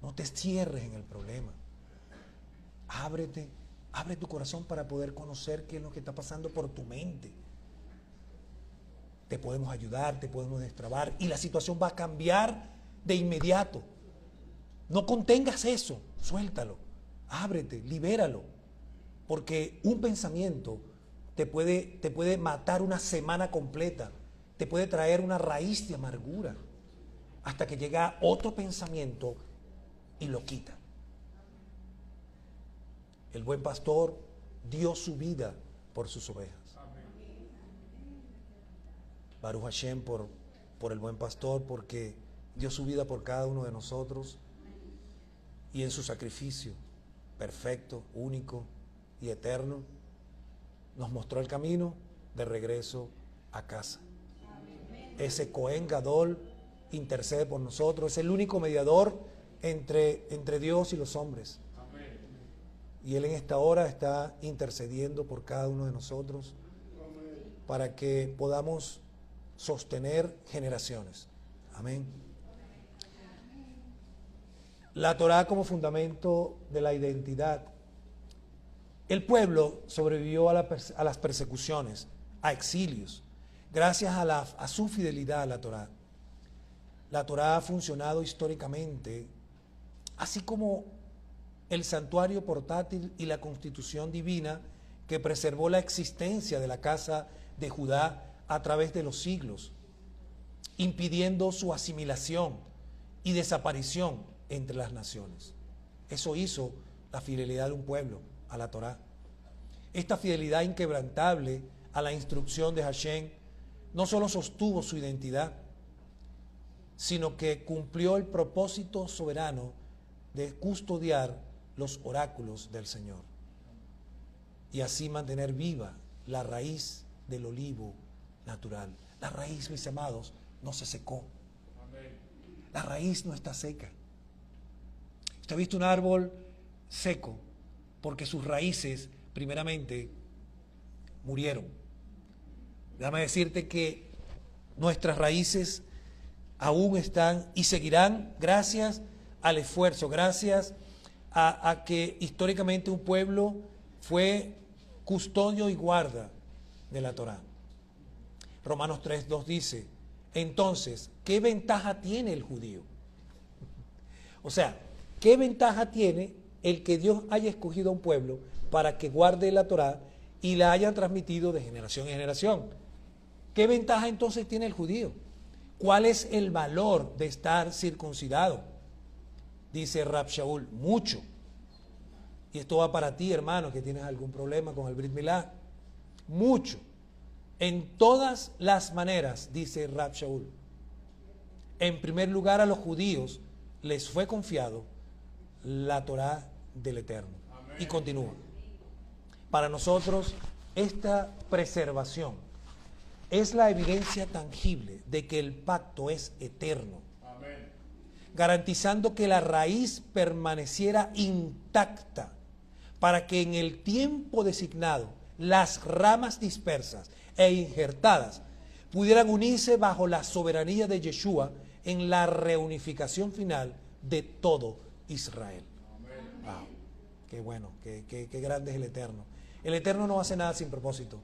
No te cierres en el problema. Ábrete, abre tu corazón para poder conocer qué es lo que está pasando por tu mente. Te podemos ayudar, te podemos destrabar y la situación va a cambiar de inmediato. No contengas eso, suéltalo, ábrete, libéralo. Porque un pensamiento te puede matar una semana completa, te puede traer una raíz de amargura, hasta que llega otro pensamiento y lo quita. El buen pastor dio su vida por sus ovejas. Baruch Hashem por el buen pastor, porque dio su vida por cada uno de nosotros y en su sacrificio perfecto, único y eterno nos mostró el camino de regreso a casa. Ese Cohen Gadol intercede por nosotros, es el único mediador entre Dios y los hombres. Y Él en esta hora está intercediendo por cada uno de nosotros para que podamos sostener generaciones. Amén. La Torá como fundamento de la identidad. El pueblo sobrevivió a las persecuciones, a exilios, gracias a su fidelidad a la Torá. La Torá ha funcionado históricamente, así como el santuario portátil y la constitución divina que preservó la existencia de la casa de Judá a través de los siglos, impidiendo su asimilación y desaparición entre las naciones. Eso hizo la fidelidad de un pueblo a la Torá. Esta fidelidad inquebrantable a la instrucción de Hashem no solo sostuvo su identidad, sino que cumplió el propósito soberano de custodiar los oráculos del Señor y así mantener viva la raíz del olivo natural. La raíz, mis amados, no se secó. La raíz no está seca. Usted ha visto un árbol seco porque sus raíces, primeramente, murieron. Déjame decirte que nuestras raíces aún están y seguirán gracias al esfuerzo, gracias a que históricamente un pueblo fue custodio y guarda de la Torá. Romanos 3:2 dice, entonces, ¿qué ventaja tiene el judío? O sea, ¿qué ventaja tiene el que Dios haya escogido a un pueblo para que guarde la Torá y la haya transmitido de generación en generación? ¿Qué ventaja entonces tiene el judío? ¿Cuál es el valor de estar circuncidado? Dice Rab Shaul, mucho. Y esto va para ti, hermano, que tienes algún problema con el Brit Milá. Mucho. En todas las maneras, dice Rab Shaul. En primer lugar, a los judíos les fue confiado la Torá del Eterno. Amén. Y continúa. Para nosotros, esta preservación es la evidencia tangible de que el pacto es eterno. Amén. Garantizando que la raíz permaneciera intacta para que en el tiempo designado las ramas dispersas e injertadas pudieran unirse bajo la soberanía de Yeshua en la reunificación final de todo Israel. Wow, qué bueno, qué grande es el Eterno. El Eterno no hace nada sin propósito.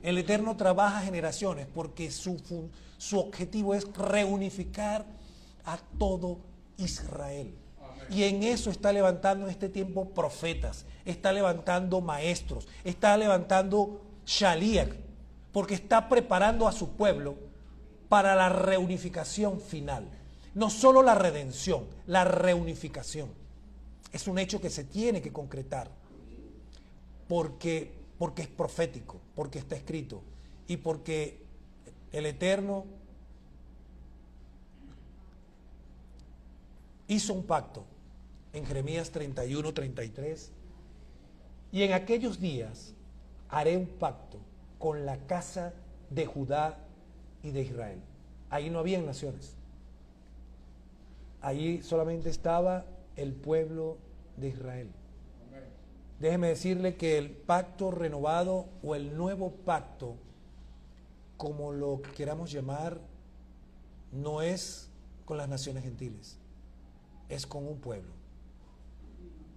El Eterno trabaja generaciones porque su objetivo es reunificar a todo Israel. Y en eso está levantando en este tiempo profetas, está levantando maestros, está levantando Shaliach, porque está preparando a su pueblo para la reunificación final. No solo la redención, la reunificación. Es un hecho que se tiene que concretar, porque es profético, porque está escrito y porque el Eterno hizo un pacto en Jeremías 31:33, y en aquellos días haré un pacto con la casa de Judá y de Israel. Ahí no habían naciones. Ahí solamente estaba el pueblo de Israel. Déjeme decirle que el pacto renovado o el nuevo pacto, como lo queramos llamar, no es con las naciones gentiles, es con un pueblo.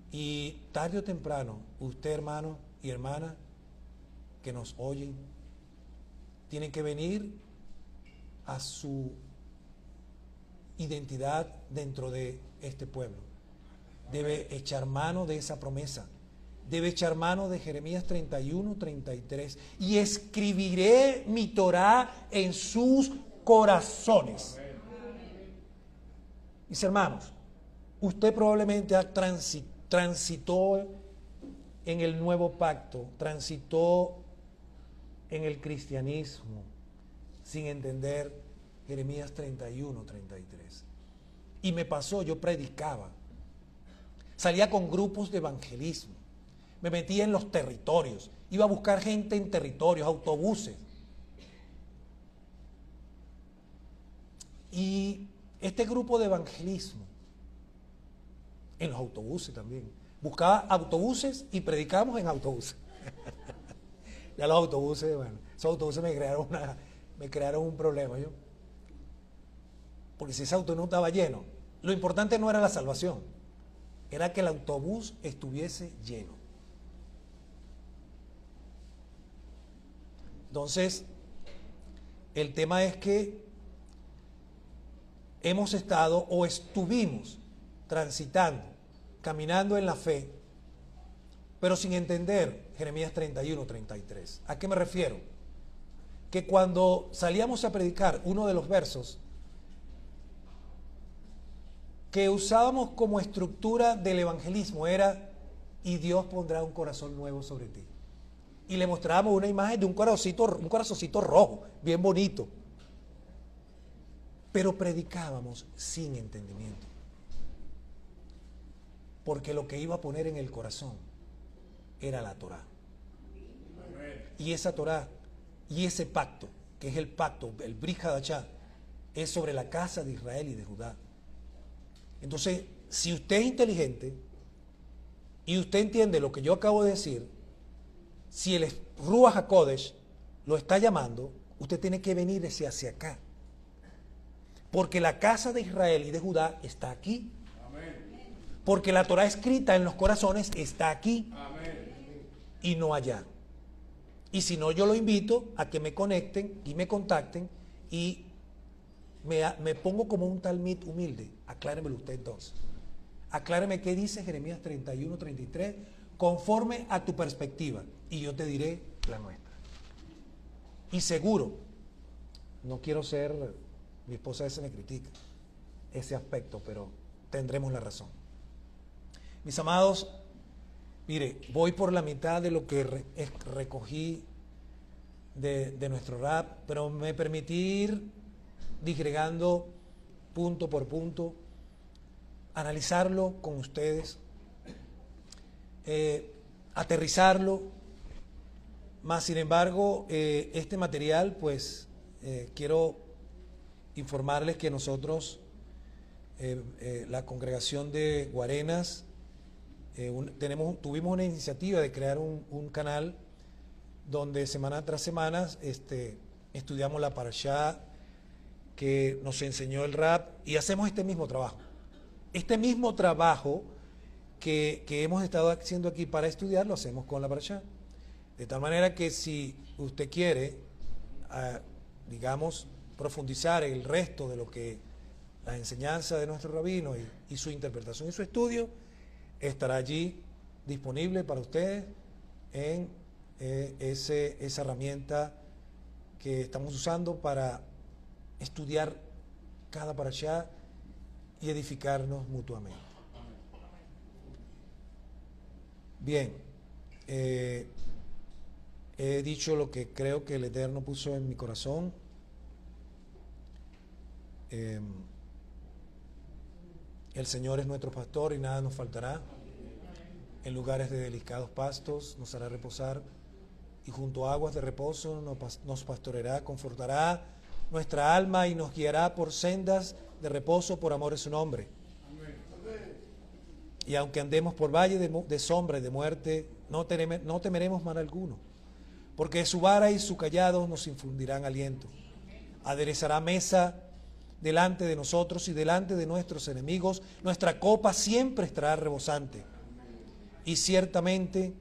Y tarde o temprano, usted, hermano y hermana que nos oyen, tiene que venir a su identidad dentro de este pueblo. Debe echar mano de esa promesa. Debe echar mano de Jeremías 31:33. Y escribiré mi Torá en sus corazones. Mis hermanos, usted probablemente transitó en el nuevo pacto, transitó en el cristianismo sin entender Jeremías 31:33. Y me pasó, yo predicaba, salía con grupos de evangelismo, me metía en los territorios, iba a buscar gente en territorios, autobuses. Y este grupo de evangelismo, en los autobuses también, buscaba autobuses y predicábamos en autobuses. Ya los autobuses, bueno, esos autobuses me crearon un problema, yo. Porque si ese auto no estaba lleno, lo importante no era la salvación, era que el autobús estuviese lleno. Entonces, el tema es que hemos estado o estuvimos transitando, caminando en la fe, pero sin entender Jeremías 31:33. ¿A qué me refiero? Que cuando salíamos a predicar, uno de los versos que usábamos como estructura del evangelismo era: y Dios pondrá un corazón nuevo sobre ti. Y le mostrábamos una imagen de un corazoncito rojo, bien bonito. Pero predicábamos sin entendimiento. Porque lo que iba a poner en el corazón era la Torá. Y esa Torá Y ese pacto, que es el pacto, el Brit Hadashah, es sobre la casa de Israel y de Judá. Entonces, si usted es inteligente y usted entiende lo que yo acabo de decir, si el Ruach HaKodesh lo está llamando, usted tiene que venirse hacia acá. Porque la casa de Israel y de Judá está aquí. Porque la Torah escrita en los corazones está aquí. Y no allá. Y si no, yo lo invito a que me conecten y me contacten y me pongo como un talmid humilde. Acláremelo usted entonces. Acláreme qué dice Jeremías 31, 33, conforme a tu perspectiva. Y yo te diré la nuestra. Y seguro, no quiero ser, mi esposa a veces me critica ese aspecto, pero tendremos la razón. Mis amados, mire, voy por la mitad de lo que recogí de nuestro rap, pero me permití ir disgregando punto por punto, analizarlo con ustedes, aterrizarlo, más sin embargo, este material, pues, quiero informarles que nosotros, la congregación de Guarenas, tuvimos una iniciativa de crear un canal donde semana tras semana estudiamos la parashá que nos enseñó el rap y hacemos este mismo trabajo. Este mismo trabajo que hemos estado haciendo aquí para estudiar, lo hacemos con la parashá. De tal manera que si usted quiere, digamos, profundizar el resto de lo que la enseñanza de nuestro rabino y su interpretación y su estudio, estará allí disponible para ustedes en esa herramienta que estamos usando para estudiar cada parashá y edificarnos mutuamente. Bien, he dicho lo que creo que el Eterno puso en mi corazón. El Señor es nuestro pastor y nada nos faltará. En lugares de delicados pastos nos hará reposar y junto a aguas de reposo nos pastoreará, confortará nuestra alma y nos guiará por sendas de reposo por amor de su nombre. Y aunque andemos por valle de sombra y de muerte, no temeremos mal alguno, porque su vara y su cayado nos infundirán aliento. Aderezará mesa delante de nosotros y delante de nuestros enemigos. Nuestra copa siempre estará rebosante. Y ciertamente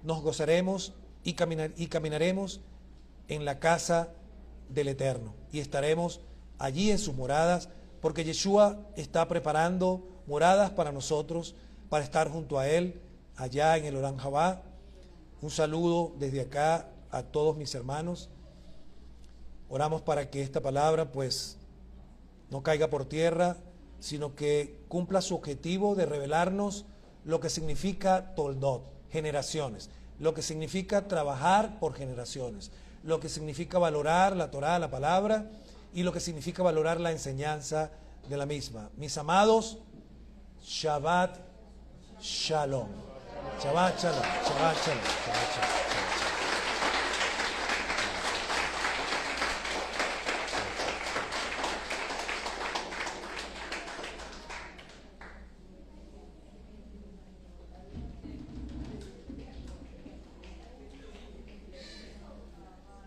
nos gozaremos y caminaremos en la casa del Eterno. Y estaremos allí en sus moradas, porque Yeshua está preparando moradas para nosotros, para estar junto a Él, allá en el Olam Jabá. Un saludo desde acá a todos mis hermanos. Oramos para que esta palabra pues no caiga por tierra, sino que cumpla su objetivo de revelarnos lo que significa Toldot, generaciones, lo que significa trabajar por generaciones, lo que significa valorar la Torá, la palabra, y lo que significa valorar la enseñanza de la misma. Mis amados, Shabbat Shalom. Shabbat Shalom. Shabbat Shalom.